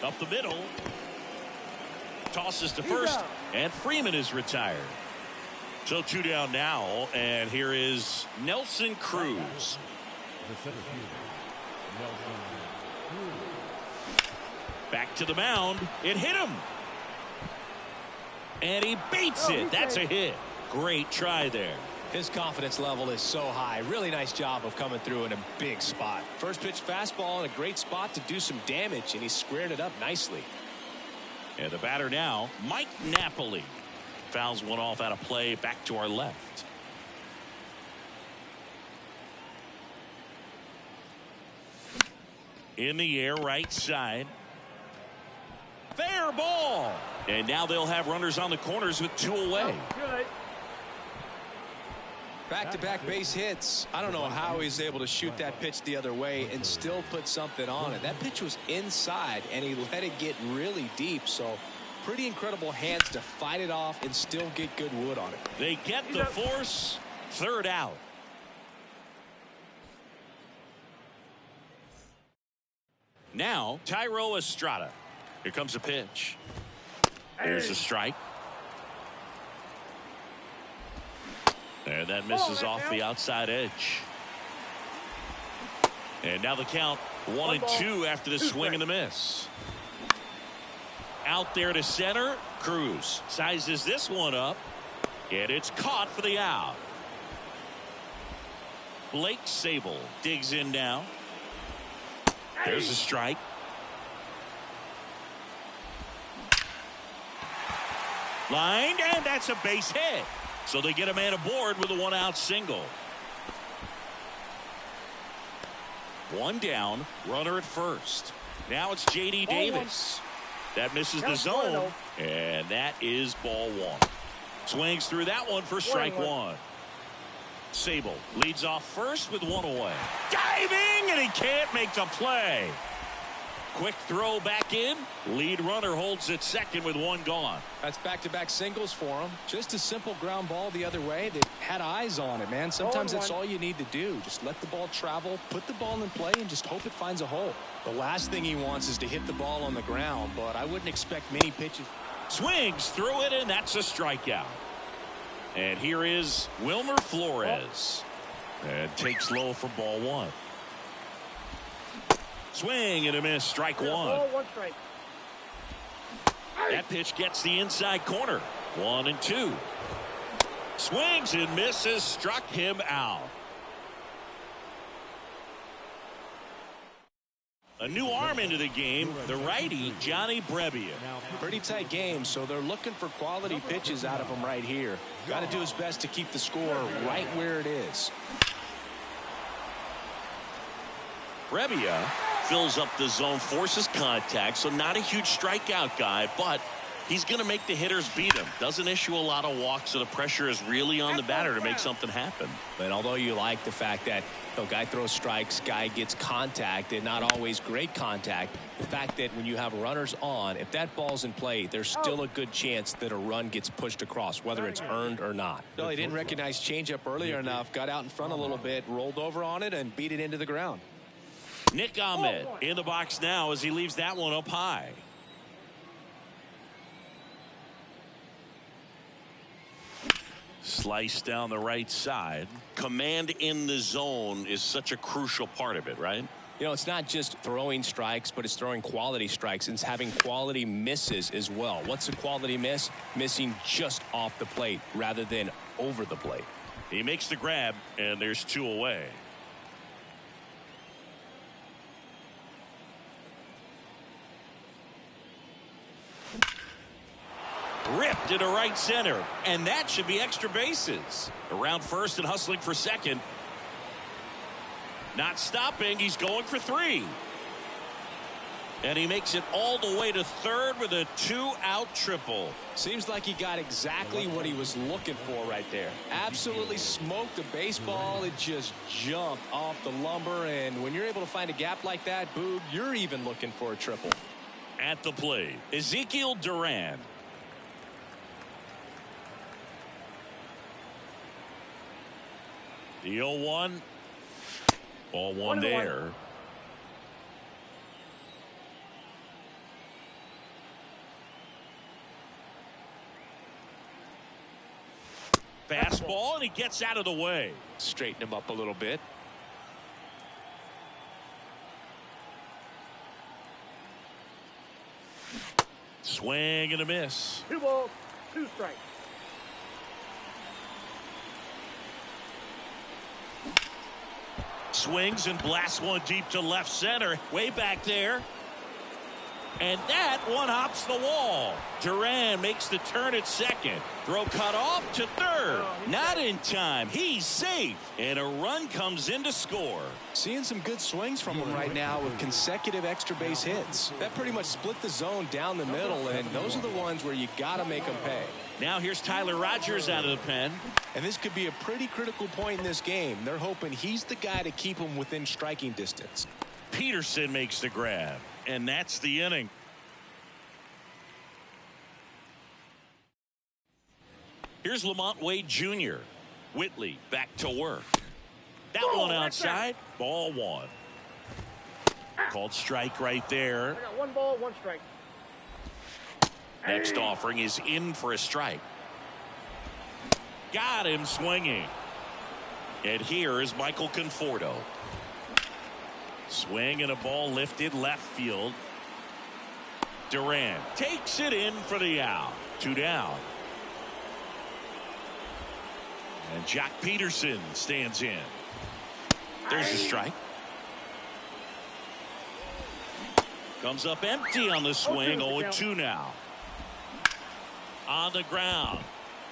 Speaker 2: Up the middle. Tosses to first, and Freeman is retired. So 2 down now, and here is Nelson Cruz.
Speaker 3: The center fielder, Nelson Cruz.
Speaker 2: Back to the mound. It hit him. And he beats it. That's a hit. Great try there.
Speaker 4: His confidence level is so high. Really nice job of coming through in a big spot. First pitch fastball in a great spot to do some damage, and he squared it up nicely.
Speaker 2: And the batter now, Mike Napoli. Fouls one off out of play back to our left. In the air, right side. Fair ball. And now they'll have runners on the corners with 2 away.
Speaker 5: Good.
Speaker 4: Back-to-back base hits. I don't know how he's able to shoot that pitch the other way and still put something on it. That pitch was inside, and he let it get really deep. So pretty incredible hands to fight it off and still get good wood on it.
Speaker 2: They get the force. 3rd out. Now, Tyro Estrada. Here comes a pitch. There's a strike. And that misses off the outside edge. And now the count 1-2 after the swing and the miss. Out there to center. Cruz sizes this one up. And it's caught for the out. Blake Sable digs in now. There's a strike. Lined, and that's a base hit. So they get a man aboard with a 1-out single. 1 down, runner at first. Now it's J.D. Davis. That misses the zone, and that is ball 1. Swings through that one for strike 1. Sable leads off first with 1 away. Diving, and he can't make the play. Quick throw back in. Lead runner holds at second with 1 gone.
Speaker 4: That's back-to-back singles for him. Just a simple ground ball the other way that had eyes on it, man. Sometimes that's all you need to do. Just let the ball travel, put the ball in play, and just hope it finds a hole. The last thing he wants is to hit the ball on the ground, but I wouldn't expect many pitches.
Speaker 2: Swings through it, and that's a strikeout. And here is Wilmer Flores. And takes low for ball 1. Swing and a miss, strike 1.
Speaker 5: One strike.
Speaker 2: That pitch gets the inside corner. 1-2. Swings and misses, struck him out. A new arm into the game, the righty, Johnny Brebbia.
Speaker 4: Pretty tight game, so they're looking for quality pitches out of him right here. Got to do his best to keep the score right where it is.
Speaker 2: Brebbia fills up the zone, forces contact, so not a huge strikeout guy, but he's going to make the hitters beat him. Doesn't issue a lot of walks, so the pressure is really on the batter to make something happen.
Speaker 4: But although you like the fact that the guy throws strikes, guy gets contact, and not always great contact, the fact that when you have runners on, if that ball's in play, there's still a good chance that a run gets pushed across, whether it's earned or not. So he didn't recognize changeup earlier enough, got out in front a little bit, rolled over on it, and beat it into the ground.
Speaker 2: Nick Ahmed in the box now as he leaves that one up high. Slice down the right side. Command in the zone is such a crucial part of it, right?
Speaker 4: You know, it's not just throwing strikes, but it's throwing quality strikes and it's having quality misses as well. What's a quality miss? Missing just off the plate rather than over the plate.
Speaker 2: He makes the grab, and there's 2 away. Ripped into right center, and that should be extra bases. Around first and hustling for second. Not stopping, he's going for 3. And he makes it all the way to third with a 2-out triple.
Speaker 4: Seems like he got exactly what he was looking for right there. Absolutely smoked the baseball. It just jumped off the lumber, and when you're able to find a gap like that, Boog, you're even looking for a triple.
Speaker 2: At the plate, Ezekiel Duran. The 0-1. Ball one there. Fastball, and he gets out of the way.
Speaker 4: Straighten him up a little bit.
Speaker 2: Swing and a miss.
Speaker 5: 2 balls, 2 strikes.
Speaker 2: Swings and blasts one deep to left center. Way back there. And that one hops the wall. Duran makes the turn at second. Throw cut off to third. Not in time. He's safe. And a run comes in to score.
Speaker 4: Seeing some good swings from him right now with consecutive extra base hits. That pretty much split the zone down the middle, and those are the ones where you got to make them pay.
Speaker 2: Now here's Tyler Rogers out of the pen.
Speaker 4: And this could be a pretty critical point in this game. They're hoping he's the guy to keep him within striking distance.
Speaker 2: Peterson makes the grab. And that's the inning. Here's Lamont Wade Jr. Whitley back to work. That one outside. Ball 1. Called strike right there.
Speaker 5: I got 1 ball, 1 strike.
Speaker 2: Next offering is in for a strike. Got him swinging. And here is Michael Conforto. Swing and a ball lifted left field. Duran takes it in for the out. 2 down. And Jack Peterson stands in. There's a strike. Comes up empty on the swing. 0-2 now. On the ground.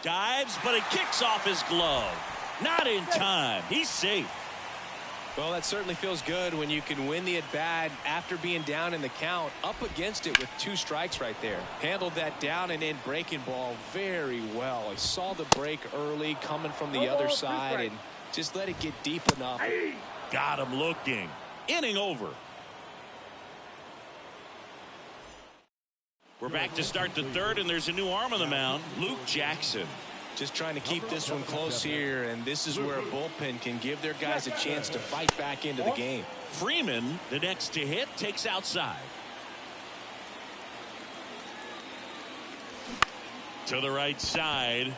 Speaker 2: Dives, but it kicks off his glove. Not in time. He's safe.
Speaker 4: Well, that certainly feels good when you can win the at-bat after being down in the count, up against it with 2 strikes right there. Handled that down and in breaking ball very well. I saw the break early coming from the other side and just let it get deep enough.
Speaker 2: Got him looking. Inning over. We're back to start the third, and there's a new arm on the mound, Luke Jackson.
Speaker 4: Just trying to keep this one close here, and this is where a bullpen can give their guys a chance to fight back into the game.
Speaker 2: Freeman, the next to hit, takes outside. To the right side.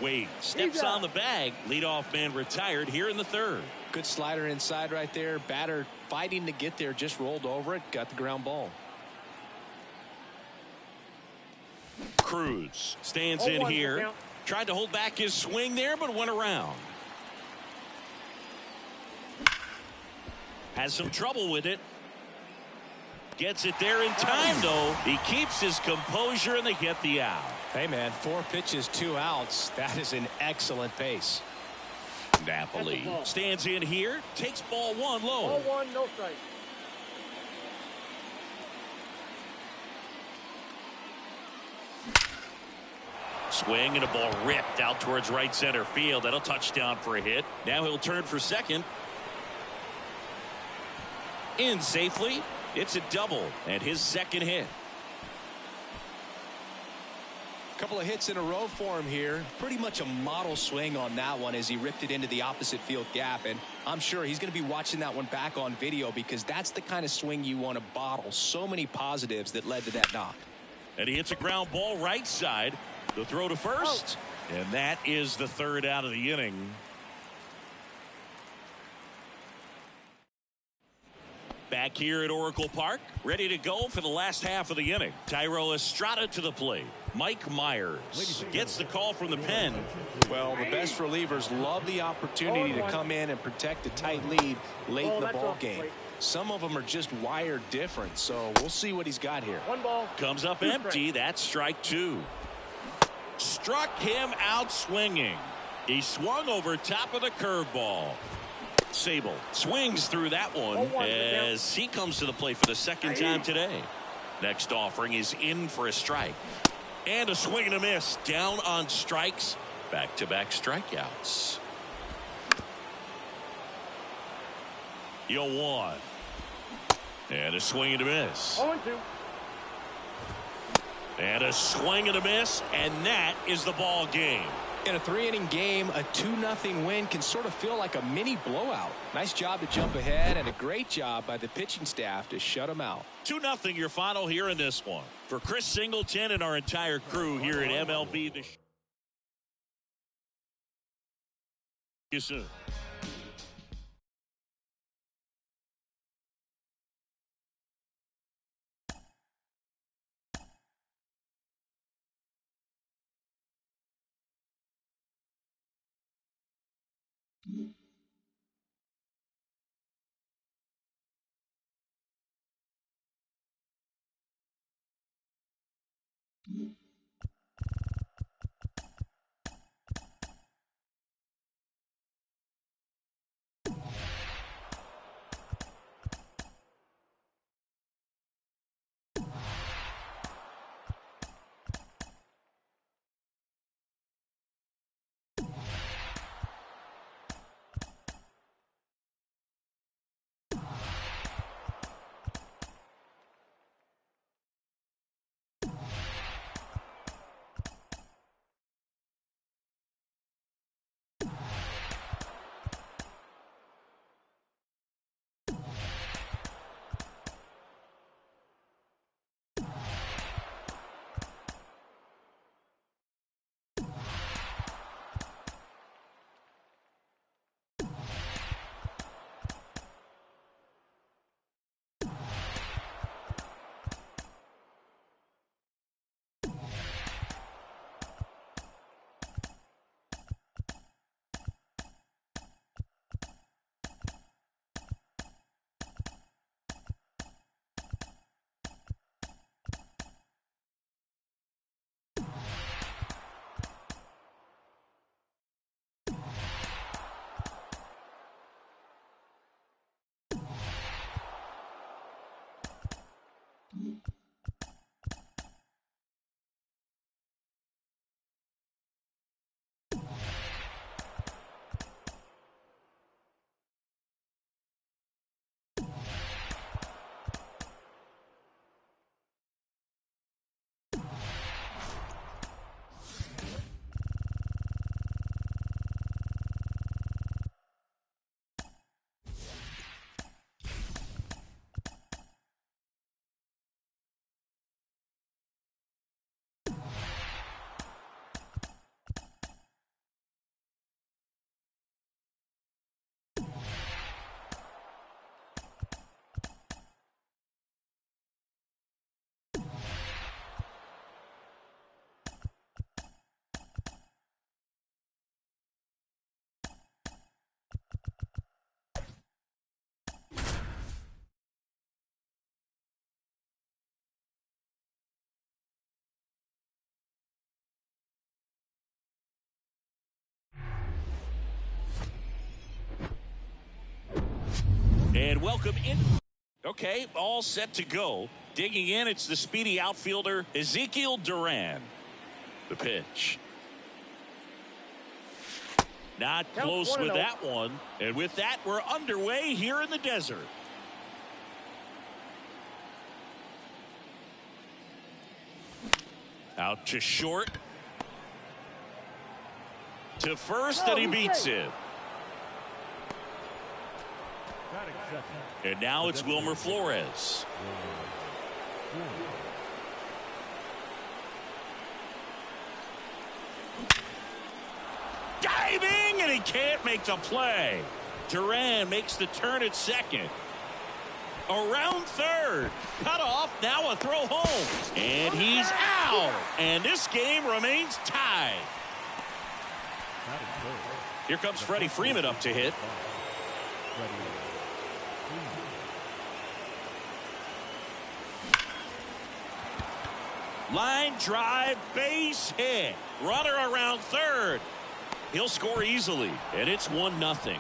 Speaker 2: Wade steps on the bag. Leadoff man retired here in the third.
Speaker 4: Good slider inside right there. Batter fighting to get there, just rolled over it, got the ground ball.
Speaker 2: Cruz stands in here. Tried to hold back his swing there, but went around. Has some trouble with it. Gets it there in time, though. He keeps his composure, and they get the out.
Speaker 4: Hey, man, 4 pitches, 2 outs. That is an excellent pace.
Speaker 2: Napoli stands in here. Takes ball 1 low.
Speaker 5: Ball 1, no strike.
Speaker 2: Swing and a ball ripped out towards right center field. That'll touchdown for a hit. Now he'll turn for second. In safely. It's a double and his second hit.
Speaker 4: Couple of hits in a row for him here. Pretty much a model swing on that one as he ripped it into the opposite field gap, and I'm sure he's going to be watching that one back on video because that's the kind of swing you want to bottle. So many positives that led to that knock.
Speaker 2: And he hits a ground ball right side. The throw to first, and that is the third out of the inning. Back here at Oracle Park, ready to go for the last half of the inning. Tyro Estrada to the plate. Mike Myers gets the call from the pen.
Speaker 4: Well, the best relievers love the opportunity to come in and protect a tight lead late in the ball game. Some of them are just wired different, so we'll see what he's got here.
Speaker 5: 1 ball.
Speaker 2: Comes up
Speaker 5: 2
Speaker 2: empty. That's strike 2. Struck him out swinging. He swung over top of the curveball. Sable swings through that one as he comes to the plate for the second time today. Next offering is in for a strike. And a swing and a miss. Down on strikes. Back-to-back strikeouts. 0-1. And a swing and a miss.
Speaker 5: 0-2.
Speaker 2: And a swing and a miss, and that is the ball game.
Speaker 4: In a 3-inning game, a 2-0 win can sort of feel like a mini blowout. Nice job to jump ahead, and a great job by the pitching staff to shut them out.
Speaker 2: 2-0 your final here in this one. For Chris Singleton and our entire crew here at MLB. See you soon. And welcome in. Okay, all set to go. Digging in, it's the speedy outfielder, Ezekiel Duran. The pitch. Not close with that one. And with that, we're underway here in the desert. Out to short. To first, and he beats it. And now it's Wilmer Flores. Diving, and he can't make the play. Duran makes the turn at second. Around third. Cut off, now a throw home. And he's out. And this game remains tied. Here comes Freddie Freeman up to hit. Line drive, base hit. Runner around third. He'll score easily, and it's 1-0.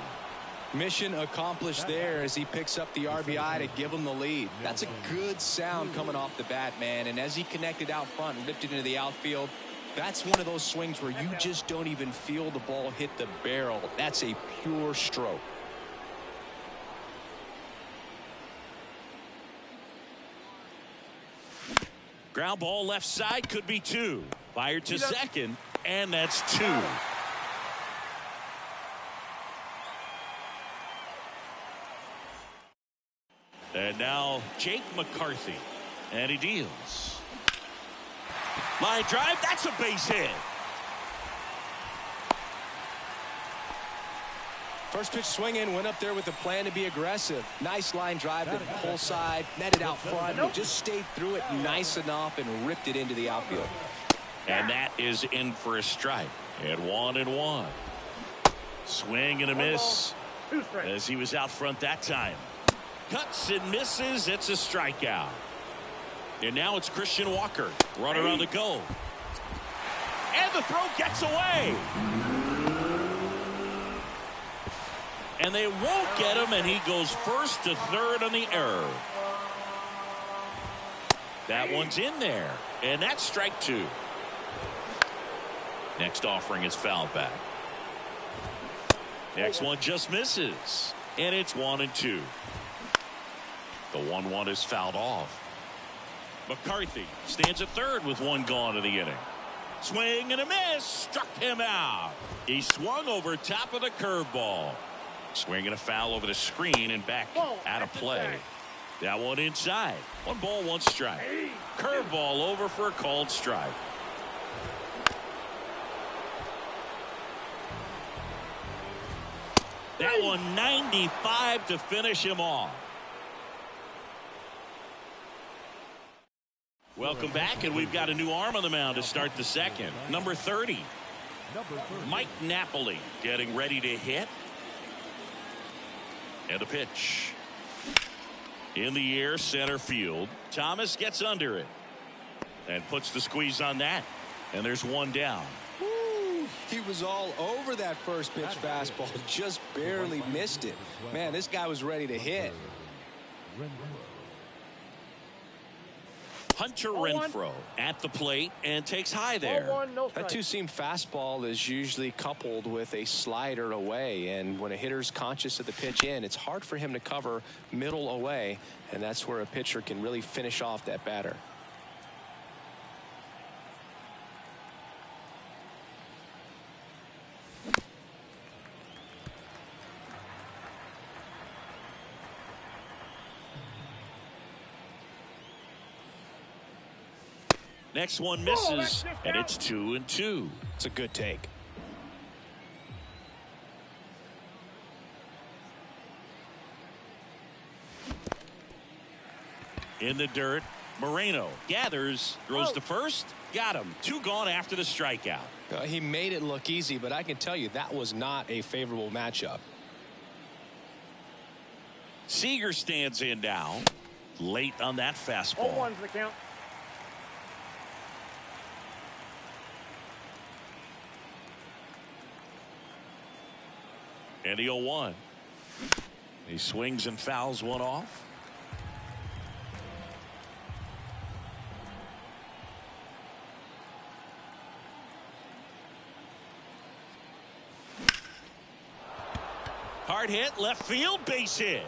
Speaker 4: Mission accomplished there as he picks up the RBI to give him the lead. That's a good sound coming off the bat, man. And as he connected out front and ripped it into the outfield, that's one of those swings where you just don't even feel the ball hit the barrel. That's a pure stroke.
Speaker 2: Ground ball left side, could be 2. Fired to second, and that's 2. And now Jake McCarthy, and he deals. Line drive, that's a base hit.
Speaker 4: First pitch swinging, went up there with a plan to be aggressive. Nice line drive to the pull side, netted out front, but just stayed through it nice enough and ripped it into the outfield.
Speaker 2: And that is in for a strike. At 1-1. Swing and a miss as he was out front that time. Cuts and misses. It's a strikeout. And now it's Christian Walker. Runner on the go. And the throw gets away. And they won't get him, and he goes first to third on the error. That one's in there, and that's strike 2. Next offering is fouled back. Next one just misses, and it's 1-2. The 1-1 is fouled off. McCarthy stands at third with 1 gone in the inning. Swing and a miss, struck him out. He swung over top of the curveball. Swing and a foul over the screen and back out of play. That one inside. 1 ball, 1 strike. Curveball over for a called strike. That one 95 to finish him off. Welcome back, and we've got a new arm on the mound to start the second. Number 30. Mike Napoli getting ready to hit. And a pitch. In the air, center field. Thomas gets under it. And puts the squeeze on that. And there's 1 down.
Speaker 4: Woo, he was all over that first pitch fastball. Just barely missed it. Man, this guy was ready to hit.
Speaker 2: Hunter Renfroe at the plate and takes high there.
Speaker 4: That two-seam fastball is usually coupled with a slider away, and when a hitter's conscious of the pitch in, it's hard for him to cover middle away, and that's where a pitcher can really finish off that batter.
Speaker 2: Next one misses, and it's 2-2.
Speaker 4: It's a good take.
Speaker 2: In the dirt, Moreno gathers, throws to first, got him. 2 gone after the strikeout.
Speaker 4: He made it look easy, but I can tell you that was not a favorable matchup.
Speaker 2: Seager stands in now, late on that fastball.
Speaker 5: 0-1's the count.
Speaker 2: And the 0-1. He swings and fouls one off. Hard hit, left field, base hit.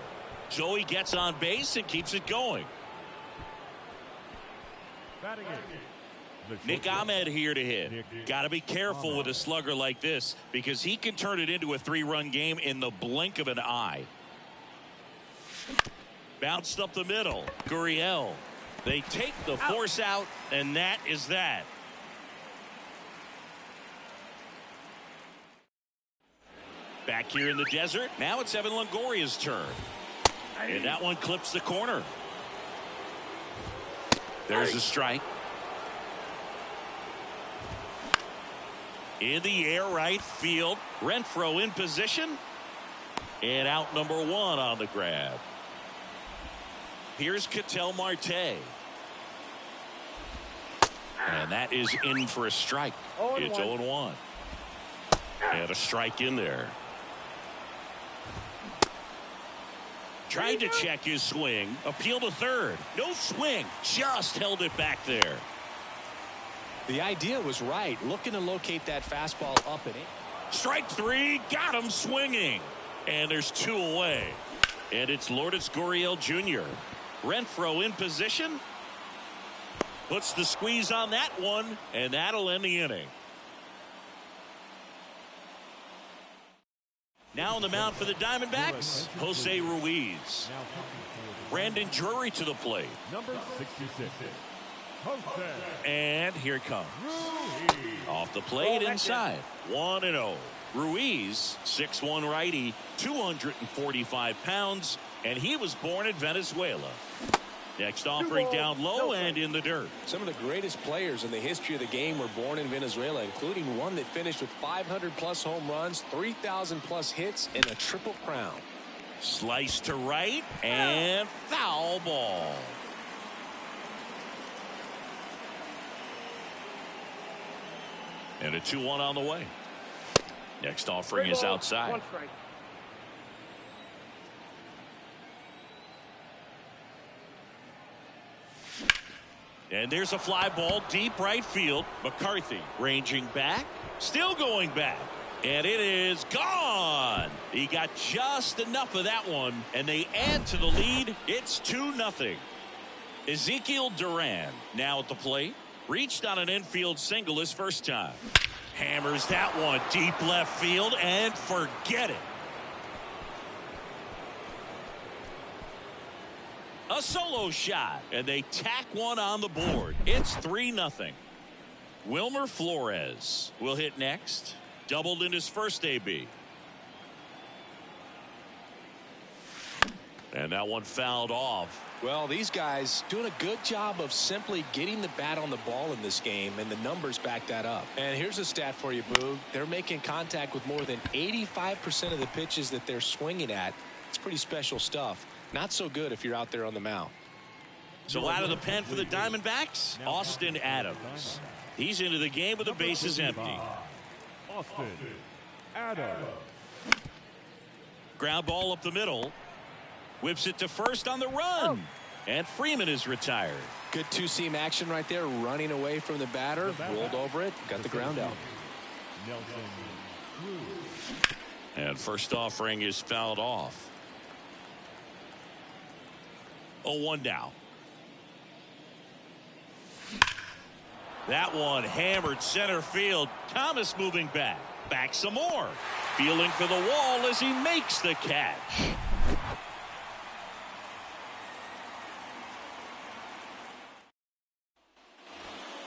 Speaker 2: Joey gets on base and keeps it going. Nick Ahmed here to hit. Got to be careful with a slugger like this because he can turn it into a 3-run game in the blink of an eye. Bounced up the middle. Gurriel. They take the force out, and that is that. Back here in the desert, now it's Evan Longoria's turn. And that one clips the corner. There's a strike. In the air, right field. Renfroe in position. And out number 1 on the grab. Here's Ketel Marte. And that is in for a strike.
Speaker 5: 0-1.
Speaker 2: It's 0-1. And a strike in there. Tried to check his swing. Appeal to third. No swing. Just held it back there.
Speaker 4: The idea was right. Looking to locate that fastball up and in.
Speaker 2: Strike three. Got him swinging. And there's two away. And it's Lourdes Gurriel Jr. Renfroe in position. Puts the squeeze on that one. And that'll end the inning. Now on the mound for the Diamondbacks, Jose Ruiz. Brandon Drury to the plate.
Speaker 3: Number 66. Jose.
Speaker 2: And here it comes.
Speaker 3: Ruiz.
Speaker 2: Off the plate inside. 1-0. Ruiz, 6'1" righty, 245 pounds, and he was born in Venezuela. Next offering down low and in the dirt.
Speaker 4: Some of the greatest players in the history of the game were born in Venezuela, including one that finished with 500+ home runs, 3,000+ hits, and a triple crown.
Speaker 2: Slice to right and foul ball. And a 2-1 on the way. Next offering is outside.
Speaker 5: 1 strike.
Speaker 2: And there's a fly ball deep right field. McCarthy ranging back, still going back, and it is gone. He got just enough of that one, and they add to the lead. It's 2-0. Ezekiel Duran now at the plate. Reached on an infield single his first time. Hammers that one deep left field and forget it. A solo shot, and they tack one on the board. It's 3-0. Wilmer Flores will hit next. Doubled in his first AB. And that one fouled off.
Speaker 4: Well, these guys doing a good job of simply getting the bat on the ball in this game, and the numbers back that up. And here's a stat for you, Boog. They're making contact with more than 85% of the pitches that they're swinging at. It's pretty special stuff. Not so good if you're out there on the mound.
Speaker 2: So out of the pen for the Diamondbacks, Austin Adams. He's into the game with the bases empty.
Speaker 3: Austin Adams.
Speaker 2: Ground ball up the middle. Whips it to first on the run. And Freeman is retired.
Speaker 4: Good two-seam action right there, running away from the batter. Rolled over it, got the ground out.
Speaker 3: Nelson Cruz.
Speaker 2: And first offering is fouled off. 0-1 now. That one hammered center field. Thomas moving back. Back some more. Feeling for the wall as he makes the catch.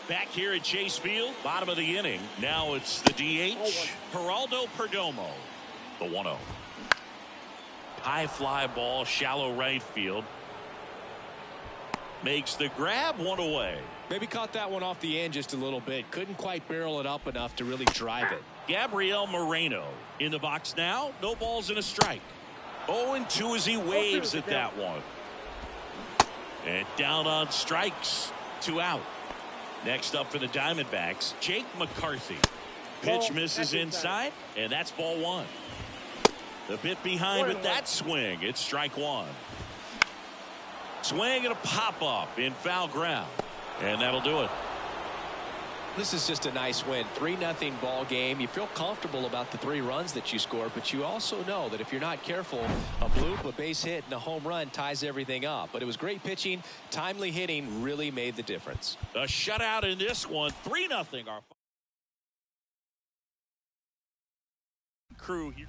Speaker 2: Back here at Chase Field, bottom of the inning. Now it's the DH, Geraldo Perdomo. The 1-0. High fly ball, shallow right field. Makes the grab, one away.
Speaker 4: Maybe caught that one off the end just a little bit. Couldn't quite barrel it up enough to really drive it.
Speaker 2: Gabriel Moreno in the box now. No balls and a strike. 0-2 as he waves at that one. And down on strikes. 2 out. Next up for the Diamondbacks, Jake McCarthy. Pitch misses inside, and that's ball 1. The bit behind with that swing. It's strike 1. Swing and a pop-up in foul ground. And that'll do it.
Speaker 4: This is just a nice win. 3-0 ball game. You feel comfortable about the 3 runs that you scored, but you also know that if you're not careful, a bloop, a base hit, and a home run ties everything up. But it was great pitching. Timely hitting really made the difference.
Speaker 2: A shutout in this one. 3-0. Our crew here.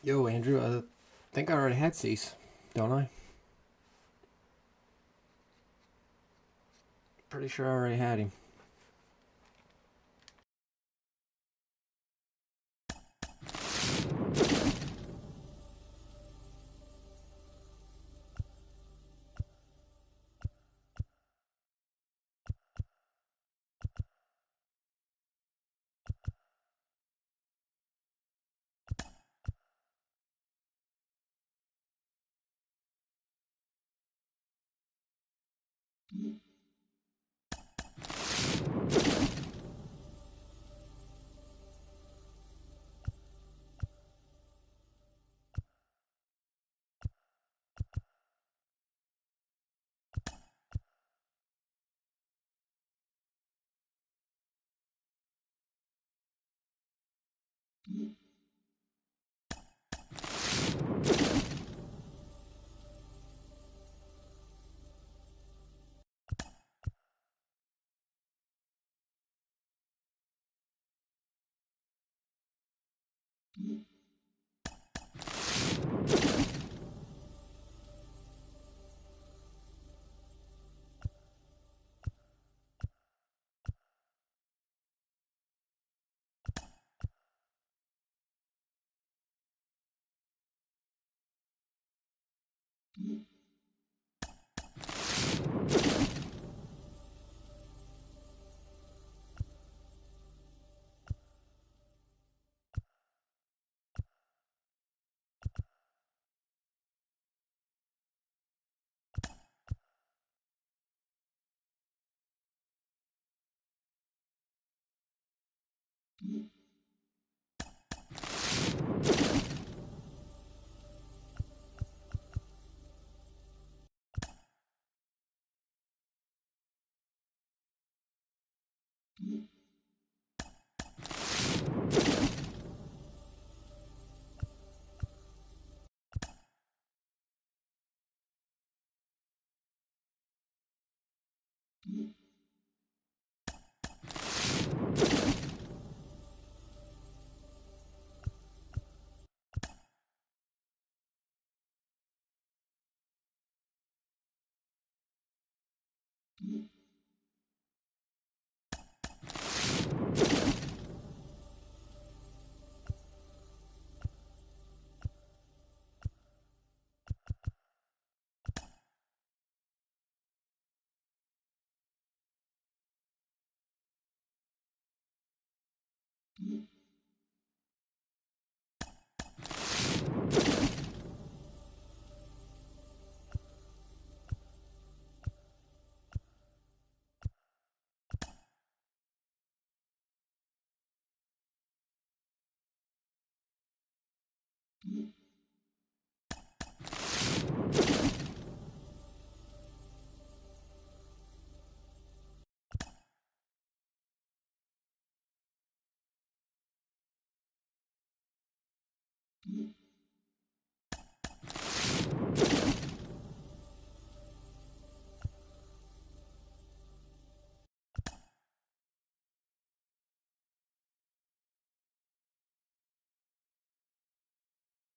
Speaker 1: Yo, Andrew, I think I already had Cease, don't I? Pretty sure I already had him.